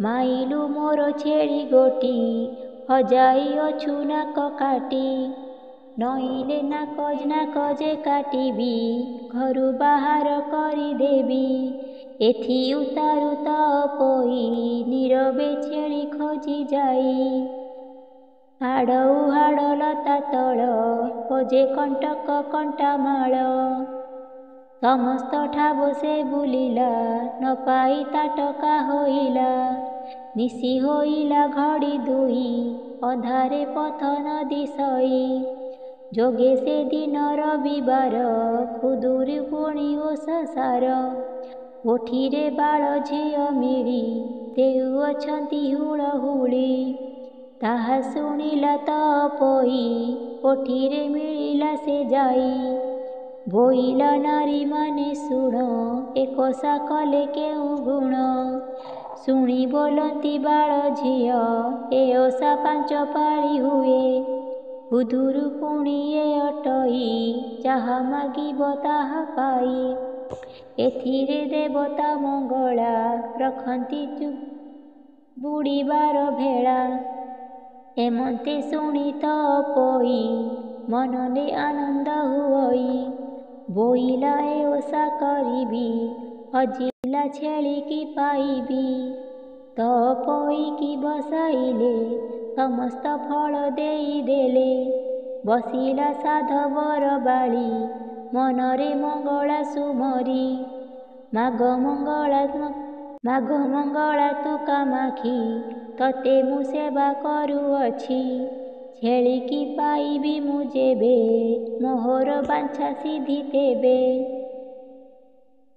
ମାଇଲୁ ମୋର ଛେଳି ଗୋଟି ହଜାଇ ଅଛୁ ନାକ କାଟି। ନଇଲେ ନାକ ଯେ କାଟିବି ଘରୁ ବାହାର କରିଦେବି। ଏଥି ଉତ୍ତାରୁ ତପଇ ନୀରବେ ଛେଳି ଖୋଜି ଯାଇ। ହାଡ଼ ଉହାଡ଼ ଲତା ତଳ ଖୋଜେ କଣ୍ଟକ କଣ୍ଟାମାଳ। ସମସ୍ତ ଠାବ ସେ ବୁଲିଲା ନ ପାଇ ତାଟକା ହୋଇଲା। ନିଶି ହୋଇଲା ଘଡ଼ି ଦୁଇ ଅନ୍ଧାରେ ପଥ ନଦୀ ସଇ। ଯୋଗେ ସେ ଦିନ ରବିବାର ଖୁଦୁରୁକୁଣି ଓଷା ସାର। କୋଠିରେ ବାଳ ଝିଅ ମିଳି ଦେଉଅଛନ୍ତି ହୁଳହୁଳି। ତାହା ଶୁଣିଲା ତପଇ କୋଠିରେ ମିଳିଲା ସେ ଯାଇ। ବୋଇଲା ନାରୀମାନେ ଶୁଣ ଏକୋଷା କଲେ କେଉଁ ଗୁଣ। ଶୁଣି ବୋଲନ୍ତି ବାଳ ଝିଅ ଏ ଓଷା ପାଞ୍ଚ ପାଳି ହୁଏ। ଖୁଦୁରୁକୁଣି ଏ ଅଟଇ ଯାହା ମାଗିବ ତାହା ପାଇ। ଏଥିରେ ଦେବତା ମଙ୍ଗଳା ରଖନ୍ତି ବୁଡ଼ିବାର ଭେଳା। ଏମନ୍ତେ ଶୁଣି ତପଇ ମନରେ ଆନନ୍ଦ ହୁଅଇ। ବୋଇଲା ଏ ଓଷା କରିବି ହଜିଲା ଛେଳି କି ପାଇବି। ତପଇ କି ବସାଇଲେ ସମସ୍ତ ଫଳ ଦେଇଦେଲେ। ବସିଲା ସାଧବର ବାଳି ମନରେ ମଙ୍ଗଳା ସୁମରି। ମାଗ ମଙ୍ଗଳା ତୁ କାମାକ୍ଷୀ ତତେ ମୁଁ ସେବା କରୁଅଛି। ଛେଳି କି ପାଇବି ମୁଁ ଯେବେ ମୋହର ବାଞ୍ଛା ସିଦ୍ଧି ତେବେ।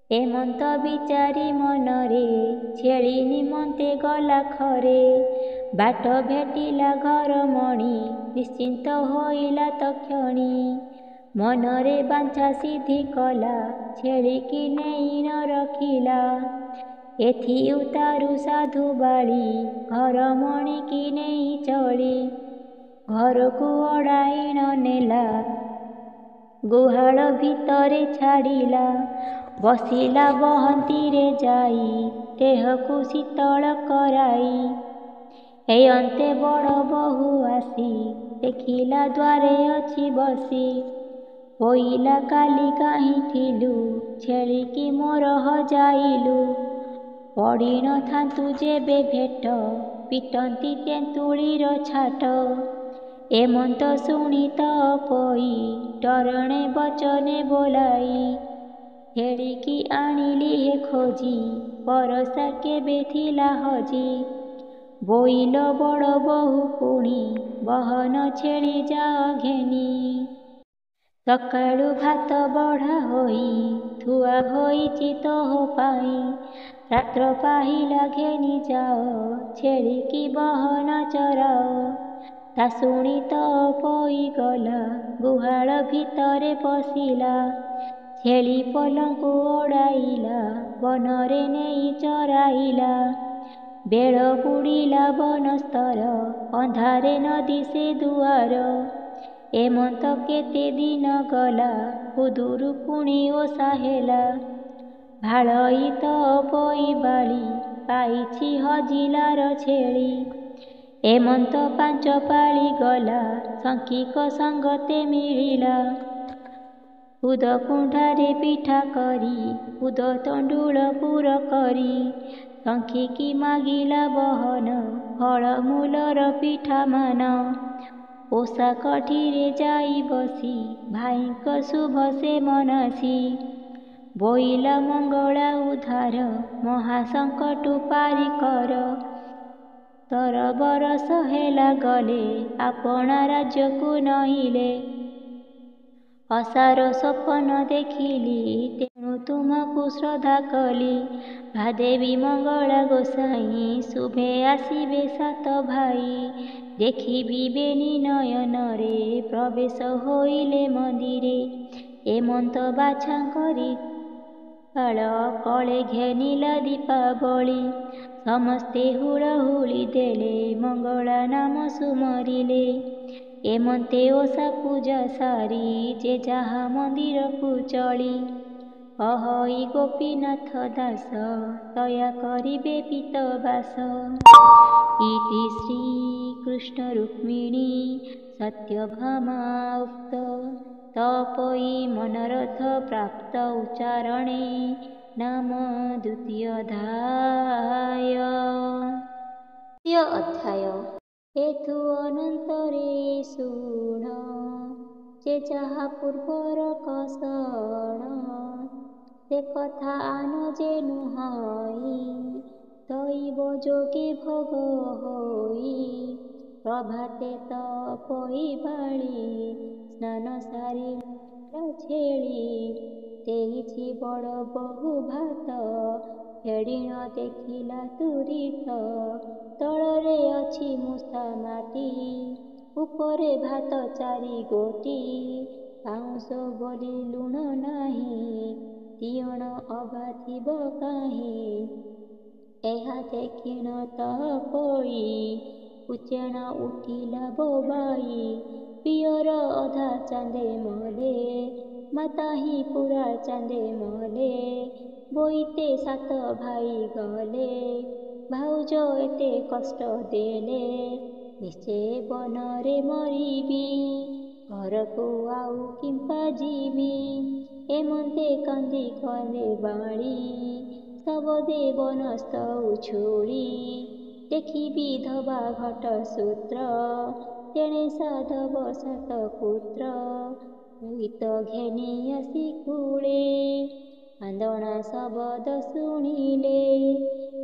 ଏମନ୍ତ ବିଚାରି ମନରେ ଛେଳି ନିମନ୍ତେ ଗଲା ଖରେ। ବାଟ ଭେଟିଲା ଘରମଣି ନିଶ୍ଚିନ୍ତ ହୋଇଲା ତକ୍ଷଣି। ମନରେ ବାଞ୍ଛା ସିଦ୍ଧି କଲା ଛେଳି କି ନେଇ ନ ରଖିଲା। ଏଥି ଉତ୍ତାରୁ ସାଧୁ ବାଳି ଘରମଣି କି ନେଇ ଚଳି। ଘରକୁ ଅଡ଼ାଇଣ ନେଲା ଗୁହାଳ ଭିତରେ ଛାଡ଼ିଲା। ବସିଲା ବହନ୍ତିରେ ଯାଇ ଦେହକୁ ଶୀତଳ କରାଇ। ଏଅନ୍ତେ ବଡ଼ ବୋହୂ ଆସି ଦେଖିଲା ଦ୍ୱାରେ ଅଛି ବସି। ବୋଇଲା କାଲି କାହିଁ ଥିଲୁ ଛେଳି କି ମୋର ହଜାଇଲୁ। ପଡ଼ି ନ ଥାନ୍ତୁ ଯେବେ ଭେଟ ପିଟନ୍ତି ତେନ୍ତୁଳିର ଛାଟ। ଏମନ୍ତ ଶୁଣି ତପଇ ଡରଣେ ବଚନେ ବୋଲାଇ। ଛେଳି କି ଆଣିଲି ହେ ଖୋଜି ବରଷା କେବେ ଥିଲା ହଜି। ବୋଇଲ ବଡ଼ ବୋହୂ ପୁଣି ବହନ ଛେଳି ଯାଅ ଘେନି। ସକାଳୁ ଭାତ ବଢ଼ା ହୋଇ ଥୁଆ ହୋଇଛି ତୋହ ପାଇଁ। ରାତ୍ର ପାହିଲା ଘେନି ଯାଅ ଛେଳି କି ବହନ ଚରାଅ। ତା ଶୁଣି ତପଇ ଗଲା ଗୁହାଳ ଭିତରେ ପଶିଲା। ଛେଳି ପଲଙ୍କୁ ଓଡ଼ାଇଲା, ବନରେ ନେଇ ଚରାଇଲା। ବେଳ ବୁଡ଼ିଲା ବନସ୍ତର, ଅନ୍ଧାରେ ନଦୀ ସେ ଦୁଆର। ଏମନ୍ତ କେତେ ଦିନ ଗଲା, କୁଦୁରୁ ପୁଣି ଓଷା ହେଲା। ଭାଳଇ ତ ପଇବାଳି, ପାଇଛି ହଜିଲାର ଛେଳି। ଏମନ୍ତ 5 ପାଳି ଗଲା, ଶଙ୍କିକ ସଙ୍ଗତେ ମିଳିଲା। ଖୁଦ କୁଣ୍ଡାରେ ପିଠା କରି, ଖୁଦ ତଣ୍ଡୁଳ ପୁର କରି। ଶଙ୍କିକି ମାଗିଲା ବହନ, ଫଳମୂଲର ପିଠାମାନ। ଓଷା କଠିରେ ଯାଇ ବସି, ଭାଇଙ୍କ ଶୁଭ ସେ ମନାସି। ବୋଇଲା ମଙ୍ଗଳା ଉଦ୍ଧାର, ମହାସଙ୍କଟୁ ପାରି କର। ତରବରଷ ହେଲା ଗଲେ, ଆପଣା ରାଜ୍ୟକୁ ନଇଲେ। ଆଶାର ସପନ ଦେଖିଲି, ତେଣୁ ତୁମକୁ ଶ୍ରଦ୍ଧା କଲି। ଭାଦେବୀ ମଙ୍ଗଳା ଗୋସାଇଁ, ଶୁଭେ ଆସିବେ 7 ଭାଇ। ଦେଖିବି ବେନି ନୟନରେ, ପ୍ରବେଶ ହୋଇଲେ ମନ୍ଦିରେ। ଏମନ୍ତ ବାଛା କରି କାଳ, କଳେ ଘେନିଲା ଦୀପାବଳି। ସମସ୍ତେ ହୁଳହୁଳି ଦେଲେ, ମଙ୍ଗଳା ନାମ ସୁମରିଲେ। ଏମନ୍ତେ ଓଷା ପୂଜା ସାରି, ଯେ ଯାହା ମନ୍ଦିରକୁ ଚଳି। ଅହଇ ଗୋପୀନାଥ ଦାସ, ଦୟା କରିବେ ପୀତବାସ। ଇତି ଶ୍ରୀ କୃଷ୍ଣ ରୁକ୍ମିଣୀ ସତ୍ୟଭାମା ଉକ୍ତ। ତପୋଇ ମନୋରଥ ପ୍ରାପ୍ତ ଉଚ୍ଚାରଣେ, ନାମ 2ୟ ଅଧ୍ୟାୟ। 2ୟ ଅଧ୍ୟାୟ। ହେତୁ ଅନନ୍ତରେ ଶୁଣ, ଯେ ଯାହା ପୂର୍ବର କଷଣ। ସେ କଥା ଆନ ଯେନୁ ହଇ, ଦଇବ ଯୋଗେ ଭୋଗ ହୋଇ। ପ୍ରଭାତେ ତ ପଇବାଳି, ସ୍ନାନ ସାରିଲା ଛେଳି। ଦେଇଛି ବଡ଼ ବହୁ ଭାତ, ଫେଡ଼ିଣ ଦେଖିଲା ତୁରିତ। ତଳରେ ଅଛି ମୂଷା ମାଟି, ଉପରେ ଭାତ 4 ଗୋଟି। ପାଉଁଶ ବୋଲି ଲୁଣ ନାହିଁ, ତିଅଣ ଅବା ଥିବ କାହିଁ। ଏହା ଦେଖିଣ ତପୋଇ, କୁଚେଣ ଉଠିଲା ବୋବାଇ। ପିଅର ଅଧା ଚାନ୍ଦେ ମଲେ, ମାତାହି ପୁରା ଚାନ୍ଦେ ମଲେ। ବୋଇତେ 7 ଭାଇ ଗଲେ, ଭାଉଜ ଏତେ କଷ୍ଟ ଦେଲେ। ନିଶ୍ଚେ ବନରେ ମରିବି, ଘରକୁ ଆଉ କିମ୍ପା ଯିବି। ଏମନ୍ତେ କାନ୍ଦି କଲେ ବାଳି, ଶବଦେ ବନସ୍ତ ଉଛୁଳି। ଦେଖିବି ଧବା ଘଟ ସୂତ୍ର, ତେଣେ ସାଧବ 7 ପୁତ୍ର। ବୋଇତ ଘେନି ଆସି କୂଳେ, କାନ୍ଦଣା ଶବଦ ଶୁଣିଲେ।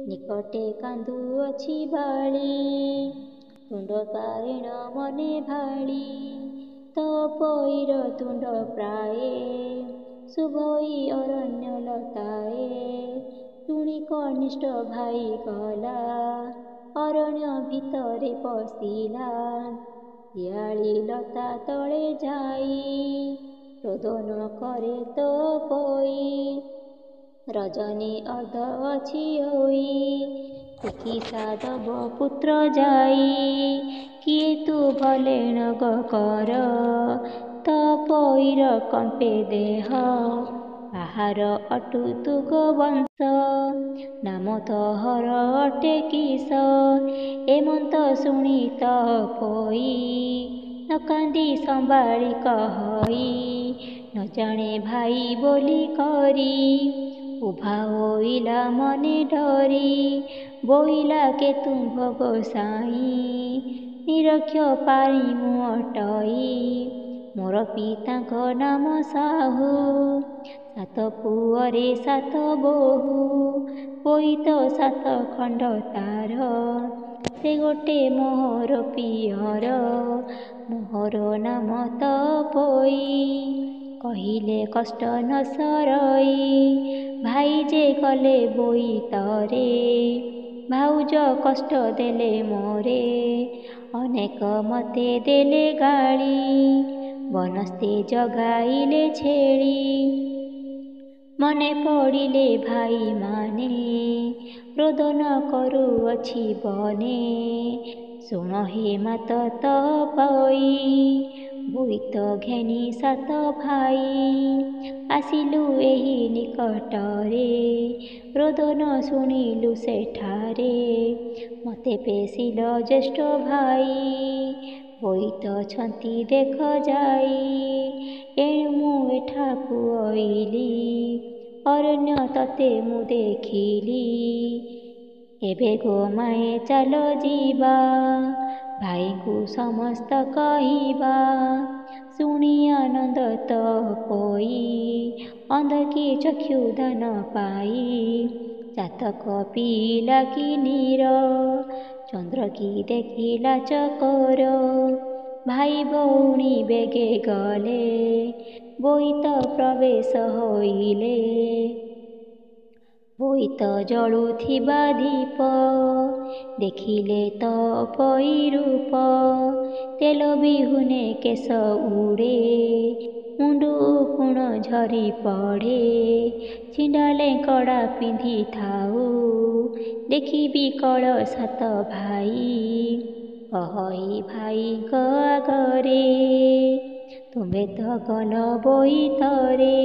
ନିକଟେ କାନ୍ଦୁଅଛି ବାଳି, ତୁଣ୍ଡ ପାରିଣ ମନେ ଭାଳି। ତପୋଇର ତୁଣ୍ଡ ପ୍ରାୟେ, ଶୁଭଇ ଅରଣ୍ୟ ଲତାଏ। ଟୁଣି କନିଷ୍ଠ ଭାଇ ଗଲା, ଅରଣ୍ୟ ଭିତରେ ପଶିଲା। ଶିଆଳି ଲତା ତଳେ ଯାଇ, ରୋଦନ କରେ ତପୋଇ। ରଜନୀ ଅର୍ଦ୍ଧ ଅଛି ହୋଇ, ଦେଖି ସାଧବ ପୁତ୍ର ଯାଇ। କିଏ ତୁ ଭଲେଣ କର, ତପୋଇର କମ୍ପେ ଦେହ। କାହାର ଅଟୁ ତୁ ଗୋବଂଶ, ନାମ ତୋହର ଅଟେ କିସ। ଏମନ୍ତ ଶୁଣି ତପୋଇ, ନ କାନ୍ଦି ସମ୍ଭାଳି କହଇ। ନ ଜାଣେ ଭାଇ ବୋଲି କରି, ଉଭା ହୋଇଲା ମନେ ଡରି। ବୋଇଲା କେତୁମ୍ଭ ଗୋସାଇଁ, ନିରକ୍ଷ ପାରି ମୁଁ ଅଟଇ। ମୋର ପିତାଙ୍କ ନାମ ସାହୁ, 7 ପୁଅରେ 7 ବୋହୂ। ବୋଇତ 7 ଖଣ୍ଡ ତାର, ସେ ଗୋଟେ ମୋହର ପିଅର। ମୋହର ନାମ ତପୋଇ, କହିଲେ କଷ୍ଟ ନ ସରଇ। ଭାଇ ଯେ ଗଲେ ବୋଇତରେ, ଭାଉଜ କଷ୍ଟ ଦେଲେ ମୋରେ। ଅନେକ ମତେ ଦେଲେ ଗାଳି, ବନସ୍ତେ ଜଗାଇଲେ ଛେଳି। ମନେ ପଡ଼ିଲେ ଭାଇମାନେ ରୋଦନ କରୁଅଛି ବନେ। ଶୁଣ ହେ ମାତ ତପଇ ବୋଇତ ଘେନି ସାତ ଭାଇ। ଆସିଲୁ ଏହି ନିକଟରେ ରୋଦନ ଶୁଣିଲୁ ସେଠାରେ। ମତେ ପେଶିଲ ଜ୍ୟେଷ୍ଠ ଭାଇ ବୋଇତ ଛନ୍ତି ଦେଖ ଯାଇ। ଏଣୁ ମୁଁ ଏଠାକୁ ଅଇଲି ଅରଣ୍ୟ ତତେ ମୁଁ ଦେଖିଲି। ଏବେ ଗୋମାଏ ଚାଲ ଯିବା ଭାଇଙ୍କୁ ସମସ୍ତ କହିବା। ଶୁଣି ଆନନ୍ଦ ତପୋଇ ଅନ୍ଧକି ଚକ୍ଷୁ ଦାନ ପାଇ। ଚାତକ ପିଇଲା କି ନୀର ଚନ୍ଦ୍ରକି ଦେଖିଲା ଚକୋର। ଭାଇ ଭଉଣୀ ବେଗେ ଗଲେ ବୋଇତ ପ୍ରବେଶ ହୋଇଲେ। ବୋଇତ ଜଳୁଥିବା ଦୀପ ଦେଖିଲେ ତପୋଇ ରୂପ। ତେଲ ବିହୁନେ କେଶ ଉଡ଼େ ମୁଣ୍ଡୁ ଉକୁଣ ଝରି ପଡ଼େ। ଛିଣ୍ଡାଲେ କଡ଼ା ପିନ୍ଧିଥାଉ ଦେଖି ବିକଳ ସାତ ଭାଇ। କହଇ ଭାଇଙ୍କ ଆଗରେ ତୁମେ ତ ଗଲ ବୋଇତରେ।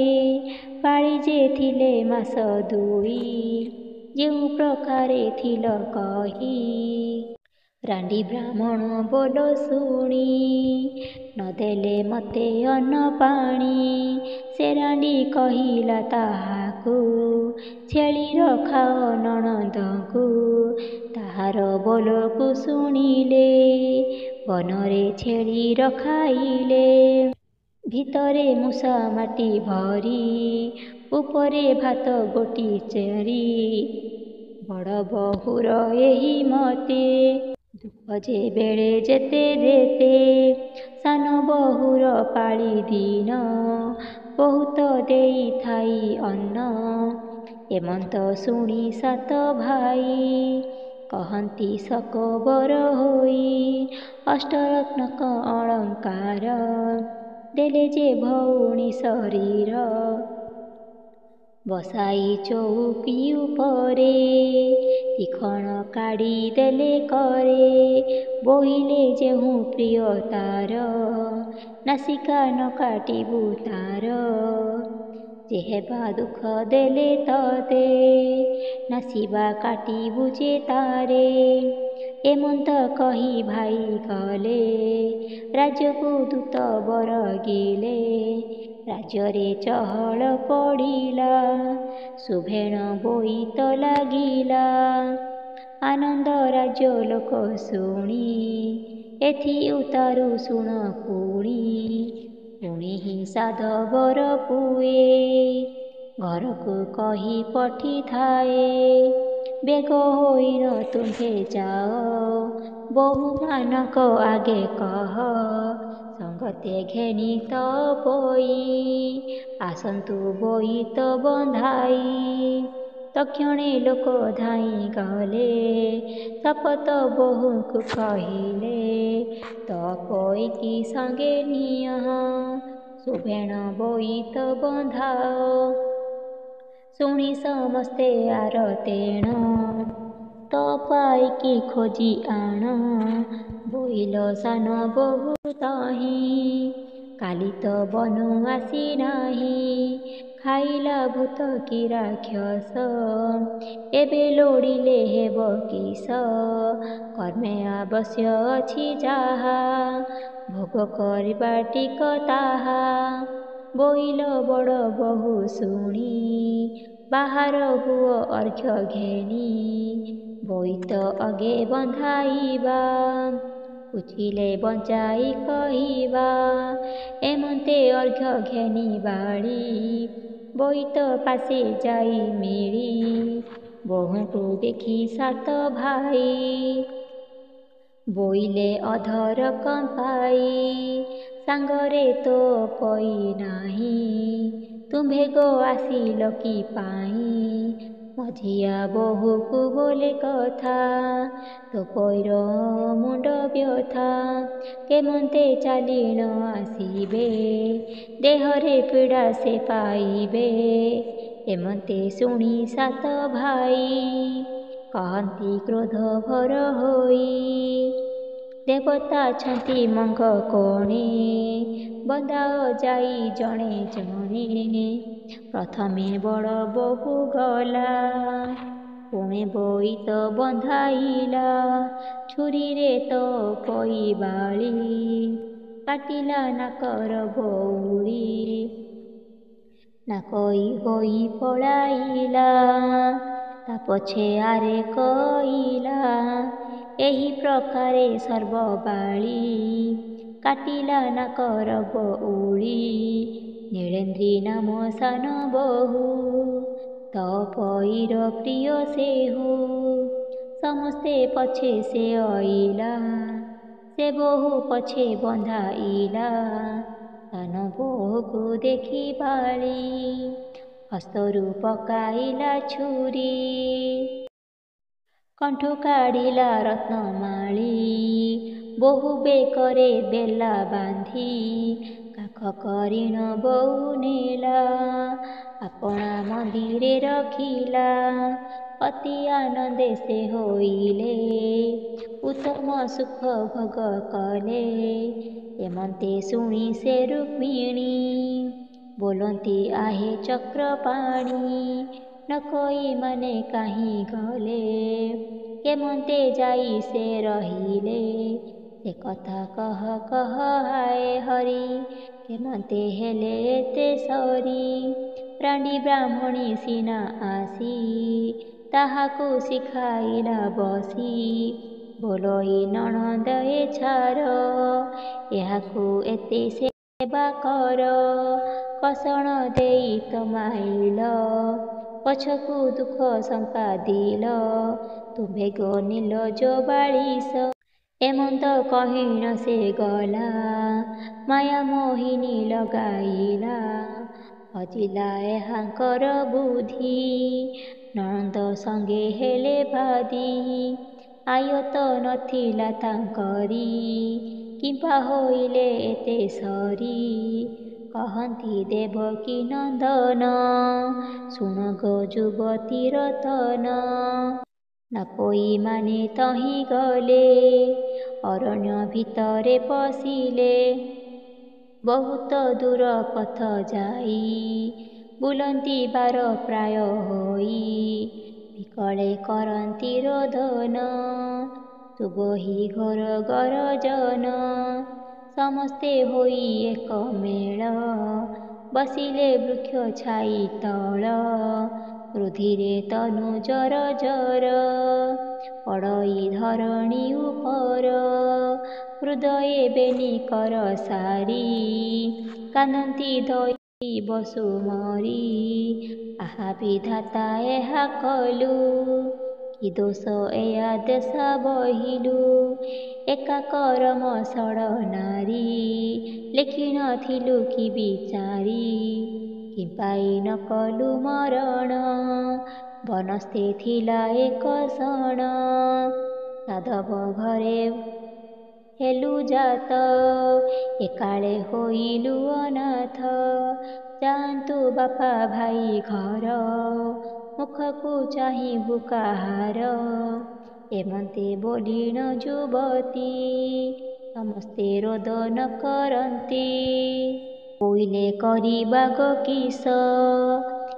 ପାଳି ଯେ ଥିଲେ ମାସ ଦୁଇ ଯେଉଁ ପ୍ରକାରେ ଥିଲ କହି। ରାଣ୍ଡି ବ୍ରାହ୍ମଣ ବୋଲ ଶୁଣି ନଦେଲେ ମତେ ଅନ୍ନ ପାଣି। ସେ ରାଣ୍ଡି କହିଲା ତାହାକୁ ଛେଳି ରଖାଅ ନଣନ୍ଦଙ୍କୁ। ତାହାର ବୋଲକୁ ଶୁଣିଲେ ବନରେ ଛେଳି ରଖାଇଲେ। ଭିତରେ ମୂଷା ମାଟି ଭରି ଉପରେ ଭାତ ଗୋଟି ଚେରି। ବଡ଼ ବୋହୂର ଏହି ମତେ ଦୁଃଖ ଯେ ବେଳେ ଯେତେ ଯେତେ। ସାନ ବୋହୂର ପାଳି ଦିନ ବହୁତ ଦେଇଥାଇ ଅନ୍ନ। ଏମନ୍ତ ଶୁଣି ସାତ ଭାଇ କହନ୍ତି ଶକବର ହୋଇ। ଅଷ୍ଟରତ୍ନକ ଅଳଙ୍କାର ଦେଲେ ଯେ ଭଉଣୀ ଶରୀର। ବସାଇ ଚଉକି ଉପରେ ତୀଖଣ କାଢ଼ି ଦେଲେ କରେ। ବୋହିଲେ ଯେଉଁ ପ୍ରିୟ ତାର ନାସିକା ନ କାଟିବୁ ତାର। ଯେହେବା ଦୁଃଖ ଦେଲେ ତତେ ନାସିବା କାଟିବୁ ଯେ ତାରେ। ଏମନ୍ତ କହି ଭାଇ ଗଲେ ରାଜ୍ୟକୁ ଦୂତ ବରଗିଲେ। ରାଜ୍ୟରେ ଚହଳ ପଡ଼ିଲା ଶୁଭେଣ ବୋଇତ ଲାଗିଲା। ଆନନ୍ଦ ରାଜ୍ୟ ଲୋକ ଶୁଣି ଏଥି ଉତ୍ତାରୁ ଶୁଣ ପୁଣି। ପୁଣି ସାଧ ବର ପୁଏ ଘରକୁ କହି ପଠିଥାଏ। ବେଗ ହୋଇନ ତୁମ୍ଭେ ଯାଅ ବୋହୂମାନଙ୍କ ଆଗେ କହ। ସଙ୍ଗତେ ଘେନି ତପୋଇ ଆସନ୍ତୁ ବୋଇତ ବନ୍ଧାଇ। ତକ୍ଷଣେ ଲୋକ ଧାଇଁ ଗଲେ ଶପଥ ବୋହୂଙ୍କୁ କହିଲେ ତପୋଇକି ସଙ୍ଗେ ନିଅ ଶୁଭେଣ ବୋଇତ ବନ୍ଧାଅ। ଶୁଣି ସମସ୍ତେ ଆରତେଣ ତପାଇକି ଖୋଜି ଆଣ। ବୋଇଲ ସାନ ବୋହୂ ତହିଁ କାଲି ତ ବନୁ ଆସି ନାହିଁ। ଖାଇଲା ଭୂତ କି ରାକ୍ଷସ ଏବେ ଲୋଡ଼ିଲେ ହେବ କିସ। କର୍ମେ ଆବଶ୍ୟ ଅଛି ଯାହା ଭୋଗ କରିବା ଟିକ ତାହା। ବୋଇଲ ବଡ଼ ବୋହୂ ଶୁଣି ବାହାର ହୁଅ ଅର୍ଘ୍ୟ ଘେନି। ବୋଇତ ଅଗେ ବନ୍ଧାଇବା ପୁଛିଲେ ବଞ୍ଚାଇ କହିବା। ଏମନ୍ତେ ଅର୍ଘ୍ୟ ଘେନି ବାଳି ବୋଇତ ପାଶେ ଯାଇ ମିଳି। ବୋହୂଙ୍କୁ ଦେଖି ସାତ ଭାଇ ବୋଇଲେ ଅଧର କମ୍ପାଇ। ସାଙ୍ଗରେ ତପୋଇ ନାହିଁ ତୁମ୍ଭେ ଗୋ ଆସିଲ କି ପାଇଁ। ମଝିଆ ବୋହୂକୁ ବୋଲେ କଥା ତପୋଇର ମୁଣ୍ଡ ବ୍ୟଥା। କେମନ୍ତେ ଚାଲି ନ ଆସିବେ ଦେହରେ ପୀଡ଼ା ସେ ପାଇବେ। ଏମନ୍ତେ ଶୁଣି ସାତ ଭାଇ କହନ୍ତି କ୍ରୋଧ ଭର ହୋଇ ଦେବତା ଅଛନ୍ତି ମଙ୍ଗ କୋଣେ ବନ୍ଦାଅ ଯାଇ ଜଣେ ଜଣେ ପ୍ରଥମେ ବଡ଼ ବୋହୂ ଗଲା ପୁଣି ବୋଇତ ବନ୍ଧାଇଲା ଛୁରୀରେ ତ ପଇ ବାଳି କାଟିଲା ନାକର ବଉଳି ନାକଇ ହୋଇ ପଳାଇଲା ତା ପଛେ ଆରେ କଇଲା ଏହି ପ୍ରକାରେ ସର୍ବବାଳି କାଟିଲା ନାକର ବଉଳି ନୀଳେନ୍ଦ୍ରୀ ନାମ ସାନ ବୋହୂ ତପଇର ପ୍ରିୟ ସେହୁ ସମସ୍ତେ ପଛେ ସେ ଅଇଲା ସେ ବୋହୂ ପଛେ ବନ୍ଧାଇଲା ସାନ ବୋହୂକୁ ଦେଖି ବାଳି ହସ୍ତରୁ ପକାଇଲା ଛୁରୀ କଣ୍ଠୁ କାଢ଼ିଲା ରତ୍ନମାଳି ବୋହୂ ବେକରେ ବେଲା ବାନ୍ଧି କାଖ କରିଣ ବୋଉ ନେଲା ଆପଣା ମନ୍ଦିରେ ରଖିଲା ଅତି ଆନନ୍ଦେ ସେ ହୋଇଲେ ଉତ୍ତମ ସୁଖ ଭୋଗ କଲେ ଏମନ୍ତେ ଶୁଣି ସେ ରୁକ୍ମିଣୀ ବୋଲନ୍ତି ଆହେ ଚକ୍ରପାଣି ନ କହି ମାନେ କାହିଁ ଗଲେ କେମନ୍ତେ ଯାଇ ସେ ରହିଲେ ସେ କଥା କହ କହ ହାୟ ହରି କେମନ୍ତେ ହେଲେ ଏତେ ସରି ରାଣ୍ଡି ବ୍ରାହ୍ମଣୀ ସିନା ଆସି ତାହାକୁ ଶିଖାଇଲା ବସି ବୋଲଇ ନଣନ୍ଦ ଏ ଛାର ଏହାକୁ ଏତେ ସେବା କର କଷଣ ଦେଇ ତମାଇଲ ପଛକୁ ଦୁଃଖ ସମ୍ପାଦିଲ ତୁମ୍ଭେ ଗो ନିଲ ଯୋ ବାଳିଶ ଏମନ୍ତ କହିଣ ସେ ଗଲା ମାୟା ମୋହିନୀ ଲଗାଇଲା ହଜିଲା ଏହାଙ୍କର ବୁଦ୍ଧି ନଣନ୍ଦ ସଙ୍ଗେ ହେଲେ ବାଦି ଆୟତ ନଥିଲା ତାଙ୍କରି କିମ୍ବା ହୋଇଲେ ଏତେ ସରି କହନ୍ତି ଦେବକୀ ନନ୍ଦନ ଶୁଣ ଗୋ ଯୁବତୀ ରତନ ନାକୋଇ ମାନେ ତହିଁ ଗଲେ ଅରଣ୍ୟ ଭିତରେ ପଶିଲେ ବହୁତ ଦୂର ପଥ ଯାଇ ବୁଲନ୍ତି ବାର ପ୍ରାୟ ହୋଇ ବିକଳେ କରନ୍ତି ରୋଦନ ସୁବହି ଘୋର ଗରଜନ ସମସ୍ତେ ହୋଇ ଏକ ମେଳ ବସିଲେ ବୃକ୍ଷ ଛାଇ ତଳ ରୁଧିରେ ତନୁ ଜର ଜର ପଡ଼ଇ ଧରଣୀ ଉପର ହୃଦୟେ ବେନି କର ସାରି କାନ୍ଦନ୍ତି ଦଇ ବସୁମରି ଆହା ବିଧାତା ଏହା କଲୁ କି ଦୋଷ ଏୟା ଦେଶା ବହିଲୁ ଏକା କରମ ସଡ଼ ନାରୀ ଲେଖିନଥିଲୁ କି ବିଚାରି କି ପାଇ ନ କଲୁ ମରଣ ବନସ୍ତେ ଥିଲା ଏକ ସଣ ସାଧବ ଘରେ ହେଲୁ ଜାତ ଏକାଳେ ହୋଇଲୁ ଅନାଥ ଯାଆନ୍ତୁ ବାପା ଭାଇ ଘର ମୁଖକୁ ଚାହିଁବୁ କାହାର ଏମନ୍ତେ ବୋଲିଣ ଯୁବତୀ ସମସ୍ତେ ରୋଦନ କରନ୍ତି ବୋଇଲେ କରିବା ଗୋ କିସ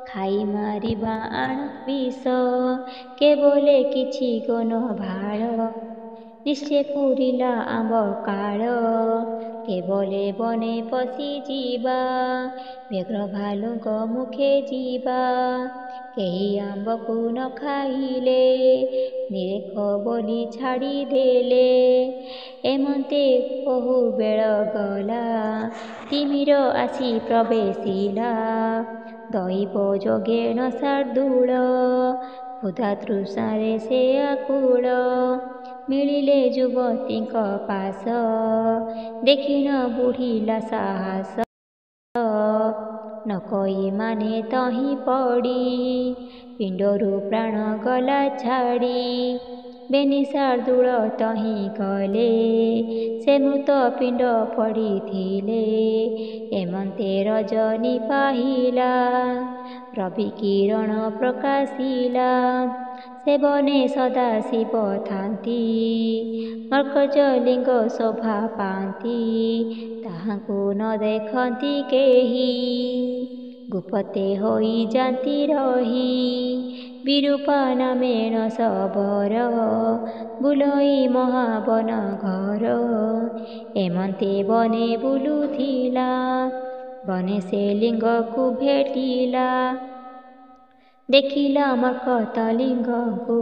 ଖାଇ ମାରିବା ଆଣ ବିଷ କେବଲେ କିଛି ଗନ ଭାଳ ନିଶ୍ଚେ ପୁରିଲା ଆମ୍ବ କାଳ କେବଲେ ବନେ ପଶି ଯିବା ବ୍ୟଘ୍ର ଭାଲୁଙ୍କ ମୁଖେ ଯିବା କେହି ଆମ୍ବକୁ ନ ଖାଇଲେ ନିରେଖ ବୋଲି ଛାଡ଼ିଦେଲେ ଏମନ୍ତେ ବହୁ ବେଳ ଗଲା ତିମିର ଆସି ପ୍ରବେଶିଲା ଦୈବ ଯୋଗେଣ ଶାର୍ଦୂଳ ক্ষୁଧା ତୃଷାରେ ସେ ଆକୁଳ ମିଳିଲେ ଯୁବତୀଙ୍କ ପାଶ ଦେଖିଣ ବୁଢ଼ିଲା ସାହସ ନ କହି ମାନେ ତହିଁ ପଡ଼ି ପିଣ୍ଡରୁ ପ୍ରାଣ ଗଲା ଛାଡ଼ି ବେନି ଶାର୍ଦୂଳ ତହିଁ କଲେ ସେ ମୃତ ପିଣ୍ଡ ପଡ଼ିଥିଲେ। ଏମନ୍ତେ ରଜନୀ ପାହିଲା ରବି କିରଣ ପ୍ରକାଶିଲା ସେ ବନେ ସଦା ଶିବ ଥାନ୍ତି ମର୍କଜଲିଙ୍ଗ ଶୋଭା ପାଆନ୍ତି ତାହାଙ୍କୁ ନ ଦେଖନ୍ତି କେହି ଗୁପତେ ହୋଇଯାନ୍ତି ରହି ବିରୂପା ନାମେଣ ଶବର ବୁଲଇ ମହାବନ ଘର। ଏମନ୍ତେ ବନେ ବୁଲୁଥିଲା ବନେ ସେ ଲିଙ୍ଗକୁ ଭେଟିଲା ଦେଖିଲା ମର୍କତଲିଙ୍ଗକୁ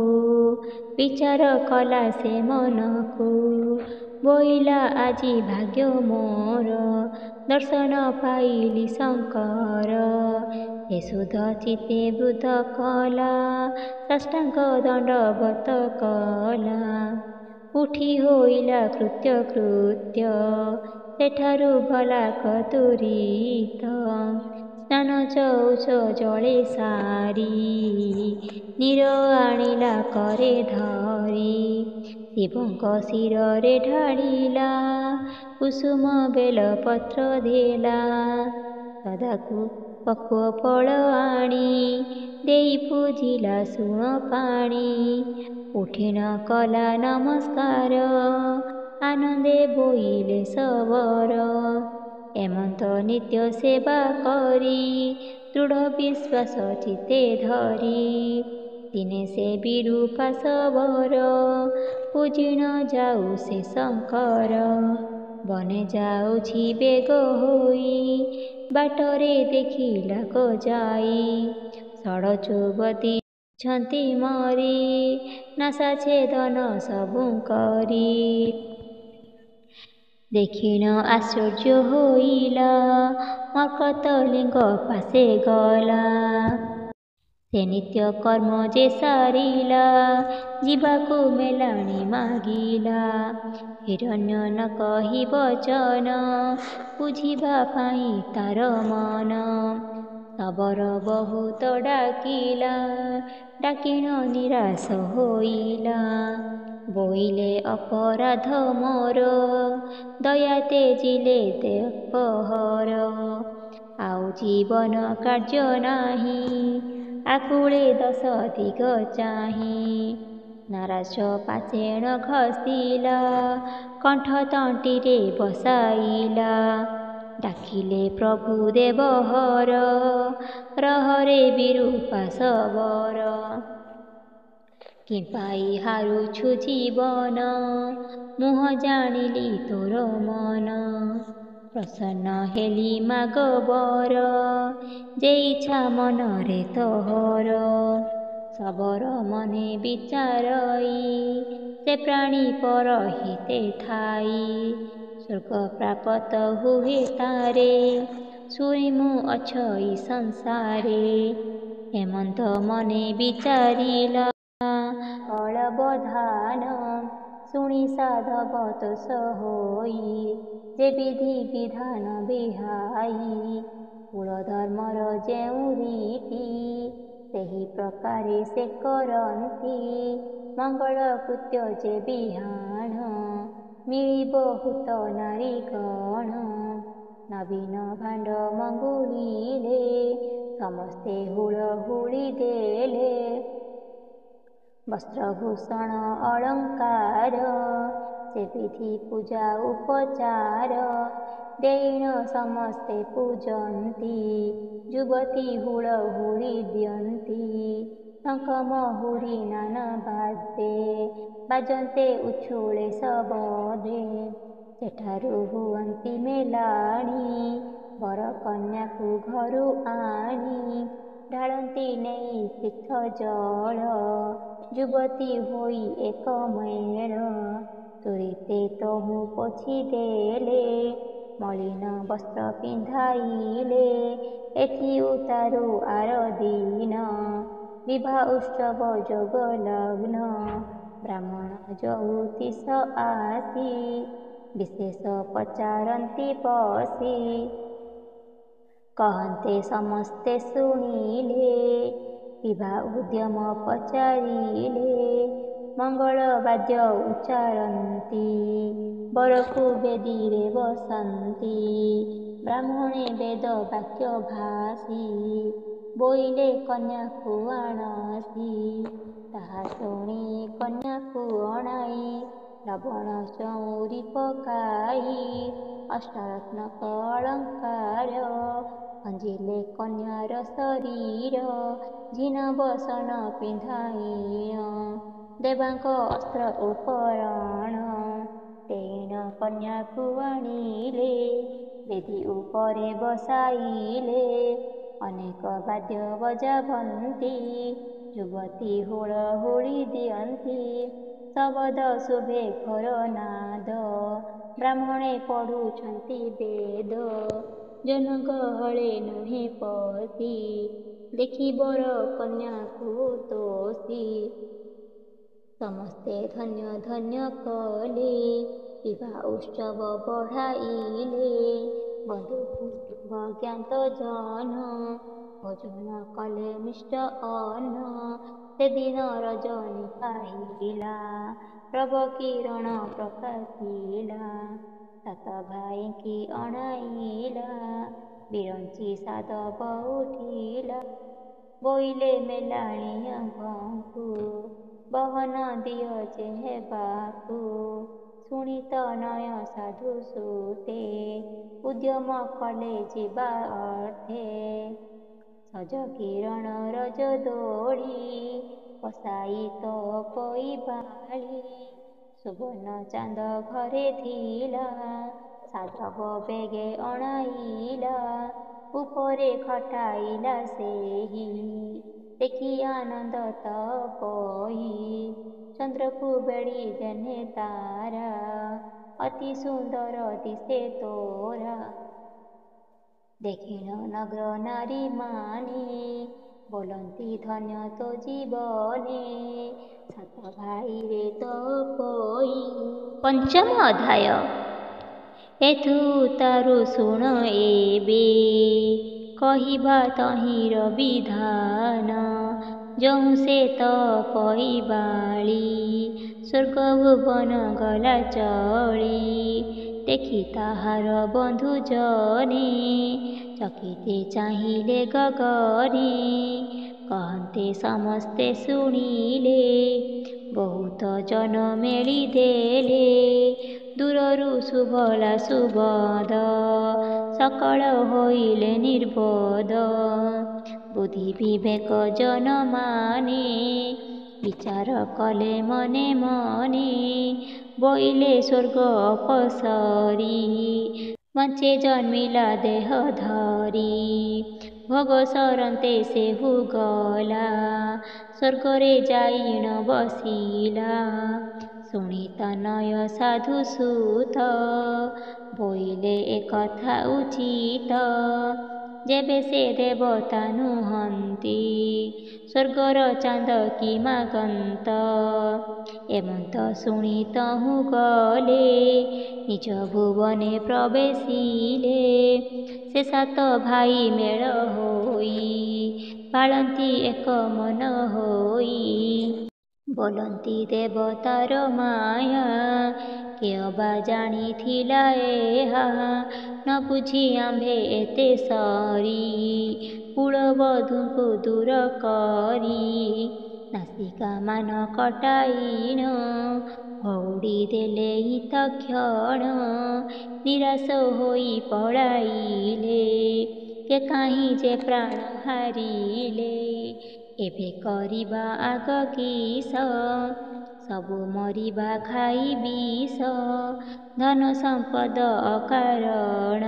ବିଚାର କଲା ସେ ମନକୁ ବୋଇଲା ଆଜି ଭାଗ୍ୟ ମୋର ଦର୍ଶନ ପାଇଲି ଶଙ୍କର। ଏ ସୁଧ ଚିତ୍ତେ ବୃଦ୍ଧ କଲା ସାଷ୍ଟାଙ୍ଗ ଦଣ୍ଡବତ କଲା ଉଠି ହୋଇଲା କୃତ୍ୟ କୃତ୍ୟ ସେଠାରୁ ଗଲା କତୁରିତ ସ୍ନାନ ଚଉଚ ଜଳେ ସାରି ନୀର ଆଣିଲା କରେ ଧରି ଶିବଙ୍କ ଶିରରେ ଢାଳିଲା କୁସୁମ ବେଲପତ୍ର ଦେଲା ସଦାକୁ ପକ୍ୱ ଫଳ ଆଣି ଦେଇ ପୂଜିଲା ସୁଣ ପାଣି ଉଠିନ କଲା ନମସ୍କାର ଆନନ୍ଦେ ବୋଇଲେ ଶବର। ଏମନ୍ତ ନିତ୍ୟ ସେବା କରି ଦୃଢ଼ ବିଶ୍ୱାସ ଚିତ୍ତେ ଧରି ଦିନେ ସେ ବିରୂପା ଶବର ପୂଜିଣ ଯାଉ ସେ ଶଙ୍କର। ବନେ ଯାଉଛି ବେଗ ହୋଇ ବାଟରେ ଦେଖିଲା ଯାଇ ଷଡ଼ ଯୁବତୀ ଛନ୍ତି ମରି ନାସା ଛେଦନ ସବୁ କରି ଦେଖିଣ ଆଶ୍ଚର୍ଯ୍ୟ ହୋଇଲା ମର୍କତଲିଙ୍ଗ ପାଶେ ଗଲା ସେ ନିତ୍ୟ କର୍ମ ଯେ ସାରିଲା ଯିବାକୁ ମେଲାଣି ମାଗିଲା ହିରଣ୍ୟ ନ କହି ବଚନ ବୁଝିବା ପାଇଁ ତାର ମନ। ଶବର ବହୁତ ଡାକିଲା ଡାକିଣ ନିରାଶ ହୋଇଲା ବୋଇଲେ ଅପରାଧ ମୋର ଦୟା ତେଜିଲେ ଦେବହର ଆଉ ଜୀବନ କାର୍ଯ୍ୟ ନାହିଁ ଆକୁଳେ ଦଶ ଦିଗ ଚାହିଁ ନାରାଜ ପାଷାଣ ଘଷିଲା କଣ୍ଠ ତଣ୍ଟିରେ ବସାଇଲା ଡାକିଲେ ପ୍ରଭୁ ଦେବହର ରହରେ ବିରୂପା ଶବର କିମ୍ପାଇ ହାରୁଛୁ ଜୀବନ ମୁହଁ ଜାଣିଲି ତୋର ମନ ପ୍ରସନ୍ନ ହେଲି ମାଗ ବର ଯେ ଇଚ୍ଛା ମନରେ ତୋହର। ଶବର ମନେ ବିଚାରଇ ସେ ପ୍ରାଣୀ ପର ହିତେ ଥାଇ ସ୍ୱର୍ଗ ପ୍ରାପତ ହୁଏ ତାରେ ଶୁଣି ମୁଁ ଅଛଇ ସଂସାରେ। ହେମନ୍ତ ମନେ ବିଚାରିଲା ଅଳବଧାନ ଶୁଣି ସାଧବ ତୋଷ ହୋଇ ଯେ ବିଧି ବିଧାନ ବିହାଇ କୁଳ ଧର୍ମର ଯେଉଁ ରୀତି ସେହି ପ୍ରକାରେ ସେ କରନ୍ତି ମଙ୍ଗଳ କୃତ୍ୟ ଯେ ବିହାଣ ମିଳିବ ହୁତ ନାରୀ ଗଣ। ନବୀନ ଭାଣ୍ଡ ମଙ୍ଗୁଳିଲେ ସମସ୍ତେ ହୁଳହୁଳି ଦେଲେ ବସ୍ତ୍ରଭୂଷଣ ଅଳଙ୍କାର ସେ ବିଧି ପୂଜା ଉପଚାର ଦେଇଣ ସମସ୍ତେ ପୂଜନ୍ତି ଯୁବତୀ ହୁଳହୁଳି ଦିଅନ୍ତି ଶଙ୍ଖ ମହୁରୀ ନାନା ବାଦ୍ୟେ ବାଜନ୍ତେ ଉଛୁଳେ ଶବଦେ ସେଠାରୁ ହୁଅନ୍ତି ମେଲାଣି ବର କନ୍ୟାକୁ ଘରୁ ଆଣି ଢାଳନ୍ତି ନେଇ ତୀର୍ଥ ଜଳ ଯୁବତୀ ହୋଇ ଏକ ମେଳ ତୁରିତେ ତହୁଁ ପୋଛି ଦେଲେ ମଳିନ ବସ୍ତ୍ର ପିନ୍ଧାଇଲେ ଏଥି ଉତାରୁ ଆର ଦିନ ବିବାହ ଉତ୍ସବ ଯୋଗ ଲଗ୍ନ ବ୍ରାହ୍ମଣ ଜ୍ୟୋତିଷ ଆସି ବିଶେଷ ପଚାରନ୍ତି ପଶି କହନ୍ତେ ସମସ୍ତେ ଶୁଣିଲେ ବିବାହ ଉଦ୍ୟମ ପଚାରିଲେ ମଙ୍ଗଳ ବାଦ୍ୟ ଉଚ୍ଚାରନ୍ତି, ବରକୁ ବେଦୀରେ ବସାନ୍ତି। ବ୍ରାହ୍ମଣେ ବେଦ ବାକ୍ୟ ଭାଷି, ବୋଇଲେ କନ୍ୟାକୁ ଆଣସି। ତାହା ଶୁଣି କନ୍ୟାକୁ ଅଣାଇ, ଲବଣ ଚଉଁରୀ ପକାଇ, ଅଷ୍ଟରତ୍ନକ ଅଳଙ୍କାର ଖଞ୍ଜିଲେ କନ୍ୟାର ଶରୀର। ଝିନ ବସନ ପିନ୍ଧାଇଣ, ଦେବାଙ୍କ ଅସ୍ତ୍ର ଉପରଣ। ତେଇଣ କନ୍ୟାକୁ ଆଣିଲେ, ବେଦୀ ଉପରେ ବସାଇଲେ। ଅନେକ ବାଦ୍ୟ ବଜାବନ୍ତି, ଯୁବତୀ ହୁଳହୁଳି ଦିଅନ୍ତି। ଶବଦ ଶୁଭେ ଘୋର ନାଦ, ବ୍ରାହ୍ମଣେ ପଢ଼ୁଛନ୍ତି ବେଦ। ଜନ ଗହଳେ ନୁହେଁ ପଶି, ଦେଖି ବର କନ୍ୟାକୁ ତୋଷି। ସମସ୍ତେ ଧନ୍ୟ ଧନ୍ୟ କଲେ, ବିବାହ ଉତ୍ସବ ବଢ଼ାଇଲେ। ବନ୍ଧୁ କୁଟୁମ୍ବ ଜ୍ଞାତ ଜନ, ଭୋଜନ କଲେ ମିଷ୍ଟ ଅନ୍ନ। ସେଦିନ ରଜନୀ ପାହିଲା, ରବ କିରଣ ପ୍ରକାଶିଲା। ସାତ ଭାଇଙ୍କି ଅଣାଇଲା, ବିରଞ୍ଚି ସାଦବ ଉଠିଲା। ବୋଇଲେ ମେଲାଣି ଆମ୍ଭଙ୍କୁ, ବହନ ଦିଅ ଯେ ହେବାକୁ। ଶୁଣି ତନୟ ସାଧୁ ସୁତେ, ଉଦ୍ୟମ କଲେ ଯିବା ଅର୍ଥେ। ସଜ କିରଣ ରଜ ଦୋଳି, ବସାଇ ତପୋଇ ବାଳି। ସୁବର୍ଣ୍ଣ ଚାନ୍ଦ ଘରେ ଥିଲା, ସାଧବ ବେଗେ ଅଣାଇଲା। ଉପରେ ଖଟାଇଲା ସେହି, ଦେଖି ଆନନ୍ଦ ତପୋଇ। ଚନ୍ଦ୍ରକୁ ବେଢ଼ି ଦେନେ ତାରା, ଅତି ସୁନ୍ଦର ଦିଶେ ତୋରା। ଦେଖିଣ ନଗ୍ର ନାରୀମାନେ, ବୋଲନ୍ତି ଧନ୍ୟ ତୋ ଜୀବନେ। ସାତ ଭାଇରେ ତପୋଇ। ପଞ୍ଚମ ଅଧ୍ୟାୟ। ଏଥୁ ତାରୁ ଶୁଣ ଏବେ, କହିବା ତହିଁର ବିଧାନ। ଯହୁଁ ସେ ତପୋଇ ବାଳି, ସ୍ୱର୍ଗ ଭୁବନ ଗଲା ଚଳି। ଦେଖି ତାହାର ବନ୍ଧୁ ଜନେ, ଚକିତେ ଚାହିଁଲେ ଗଗନେ। କହନ୍ତେ ସମସ୍ତେ ଶୁଣିଲେ, ବହୁତ ଜନ ମେଳି ଦେଲେ। ଦୂରରୁ ଶୁଭଲା ସୁବୋଧ, ସକଳ ହୋଇଲେ ନିର୍ବୋଧ। ବୁଦ୍ଧି ବିବେକ ଜନମାନେ, ବିଚାର କଲେ ମନେ ମନେ। ବୋଇଲେ ସ୍ୱର୍ଗ ଅପସରି, ମଞ୍ଚେ ଜନ୍ମିଲା ଦେହ ଧରି। ଭୋଗ ସରନ୍ତେ ସେହୁ ଗଲା, ସ୍ୱର୍ଗରେ ଯାଇଣ ବସିଲା। ଶୁଣି ତନୟ ସାଧୁ ସୁତ, ବୋଇଲେ ଏକଥା ଉଚିତ। ଯେବେ ସେ ଦେବତା ନୁହନ୍ତି, ସ୍ୱର୍ଗର ଚାନ୍ଦ କି ମାଗନ୍ତ। ଏମନ୍ତ ଶୁଣି ତହୁଁ ଗଲେ, ନିଜ ଭୁବନେ ପ୍ରବେଶିଲେ। ସେ ସାତ ଭାଇ ମେଳ ହୋଇ, ପାଳନ୍ତି ଏକ ମନ ହୋଇ। ବୋଲନ୍ତି ଦେବତାର ମାୟା, କେ ଅବା ଜାଣିଥିଲା ଏହା। ନ ବୁଝି ଆମ୍ଭେ ଏତେ ସରି, କୁଳବଧୂଙ୍କୁ ଦୂର କରି। ନାସିକା ମାନ କଟାଇଣ, ହଉଡ଼ି ଦେଲେ ତକ୍ଷଣ। ନିରାଶ ହୋଇ ପଳାଇଲେ, କେ କାହିଁ ଯେ ପ୍ରାଣ ହାରିଲେ। ଏବେ କରିବା ଆଗ କିସ, ସବୁ ମରିବା ଖାଇ ବିଷ। ଧନ ସମ୍ପଦ ଅକାରଣ,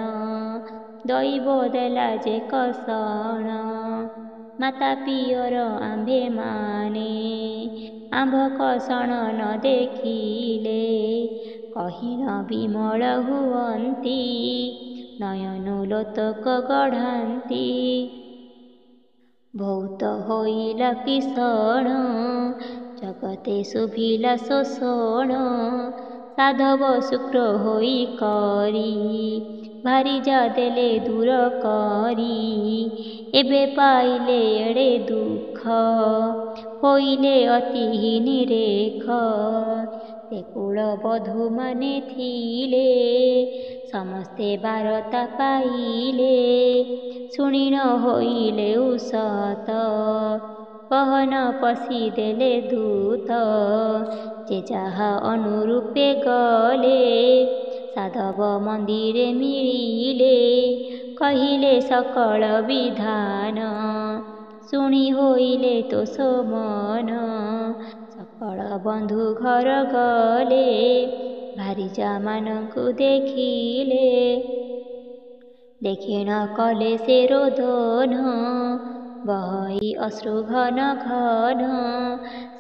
ଦଇବ ଦେଲା ଯେ କଷଣ। ମାତା ପିୟର ଆମ୍ଭେମାନେ, ଆମ୍ଭ କଷଣ ନ ଦେଖିଲେ। କହିଣ ବିମଳ ହୁଅନ୍ତି, ନୟନୁ ଲୋତକ ଗଢ଼ାନ୍ତି। ବହୁତ ହୋଇଲା କିଷଣ, ଜଗତେ ଶୁଭିଲା ଶୋଷଣ। ସାଧବ ଶୁକ୍ର ହୋଇ କରି, ଭାରି ଯା ଦେଲେ ଦୂର କରି। ଏବେ ପାଇଲେ ଏଡ଼େ ଦୁଃଖ ହୋଇଲେ ଅତି ନିରେଖ। ସେ କୁଳବଧୂମାନେ ଥିଲେ ସମସ୍ତେ ବାରତା ପାଇଲେ ଶୁଣି ନ ହୋଇଲେ ଉଷତ ଗହନ ପଶିଦେଲେ ଦୂତ। ଯେ ଯାହା ଅନୁରୂପେ ଗଲେ ସାଧବ ମନ୍ଦିରେ ମିଳିଲେ କହିଲେ ସକଳ ବିଧାନ ଶୁଣି ହୋଇଲେ ତୋଷ ମନ। ସକଳ ବନ୍ଧୁ ଘର ଗଲେ ଭାରିଜାମାନଙ୍କୁ ଦେଖିଲେ ଦେଖି ନ କଲେ ସେ ରୋଦନ ବହଇ ଅଶ୍ରୁ ଘନ ଘନ।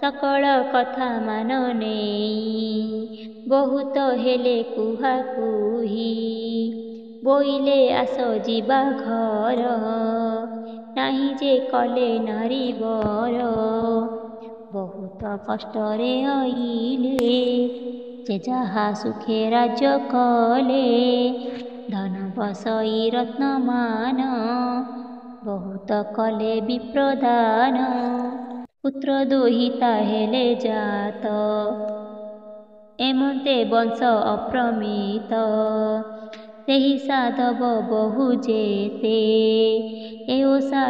ସକଳ କଥା ମାନ ନେଇ ବହୁତ ହେଲେ କୁହାକୁହି ବୋଇଲେ ଆସ ଯିବା ଘର ନାହିଁ ଯେ କଲେ ନାରୀବର। ବହୁତ କଷ୍ଟରେ ଅଇଲେ ଯେ ଯାହା ସୁଖେ ରାଜ୍ୟ କଲେ ଧନ ବସଇ ରତ୍ନମାନ ବହୁତ କଲେ ବିପ୍ରଦାନ। ପୁତ୍ର ଦୁହିତା ହେଲେ ଜାତ ଏମନ୍ତେ ବଂଶ ଅପ୍ରମିତ। ସେହି ସାଧବ ବହୁ ଯେତେ ଏ ଓଷା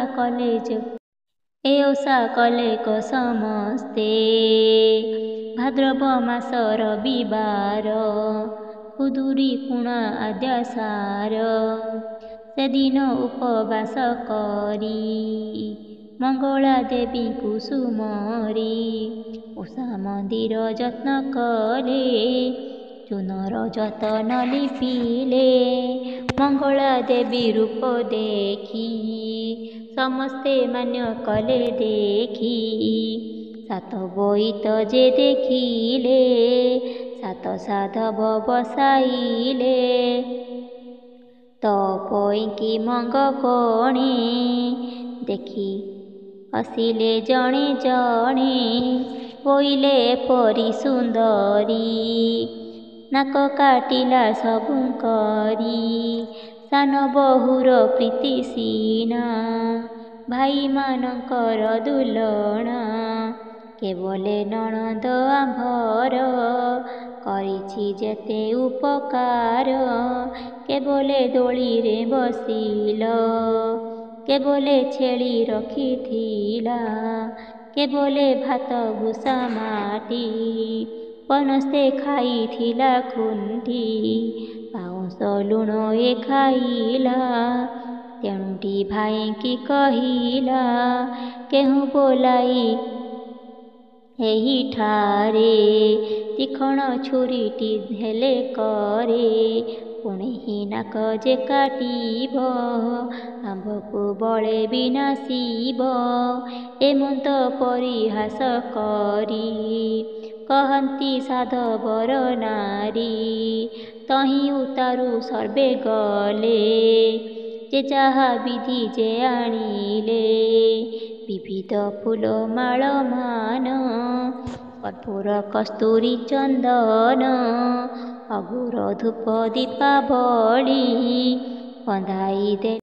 କଲେ କ ସମସ୍ତେ। ଭାଦ୍ରବ ମାସ ରବିବାର ଖୁଦୁରୁକୁଣି ଆଦ୍ୟାସାର। ସେଦିନ ଉପବାସ କରି ମଙ୍ଗଳା ଦେବୀଙ୍କୁ ସୁମରି ଉଷା ମନ୍ଦିର ଯତ୍ନ କଲେ ଚୂନର ଯତନ ଲିପିଲେ। ମଙ୍ଗଳା ଦେବୀ ରୂପ ଦେଖି ସମସ୍ତେ ମାନ୍ୟ କଲେ ଦେଖି। ସାତ ବୋଇତ ଯେ ଦେଖିଲେ ସାତ ସାଧବ ବସାଇଲେ ତପୋଇଙ୍କି ମଙ୍ଗପଣେ ଦେଖି ହସିଲେ ଜଣେ ଜଣେ ବୋଇଲେ ଏପରି ସୁନ୍ଦରୀ ନାକ କାଟିଲା ସବୁଙ୍କରି। ସାନ ବୋହୂର ପ୍ରୀତି ସିନା ଭାଇମାନଙ୍କର ଦୁଲଣା କେବଲେ ନଣନ୍ଦ ଆମ୍ଭର କରିଛି ଯେତେ ଉପକାର। କେବଲେ ଦୋଳିରେ ବସିଲ କେବଲେ ଛେଳି ରଖିଥିଲା କେବଲେ ଭାତ ଘୁଷା ମାଟି ବନସ୍ତେ ଖାଇଥିଲା ଖୁଣ୍ଟି ପାଉଁଶ ଲୁଣ ଏ ଖାଇଲା। ତେଣୁଟି ଭାଇଙ୍କି କହିଲା କେହୁଁ ବୋଲାଇ ଏହିଠାରେ ତୀକ୍ଷ୍ଣ ଛୁରୀଟି ହେଲେ କରେ ପୁଣି ନାକ ଯେ କାଟିବ ଆମ୍ଭକୁ ବଳେ ବିନାଶିବ। ଏମନ୍ତ ପରିହାସ କରି କହନ୍ତି ସାଧବର ନାରୀ ତହିଁ ଉତ୍ତାରୁ ସର୍ବେ ଗଲେ ଯେ ଯାହା ବିଧି ଯେ ଆଣିଲେ ବିବିଧ ଫୁଲ ମାଳମାନ କର୍ପୂର କସ୍ତୁରୀ ଚନ୍ଦନ ଅଗୁର ଧୂପ ଦୀପାବଳି ବନ୍ଧାଇ ଦେଲେ।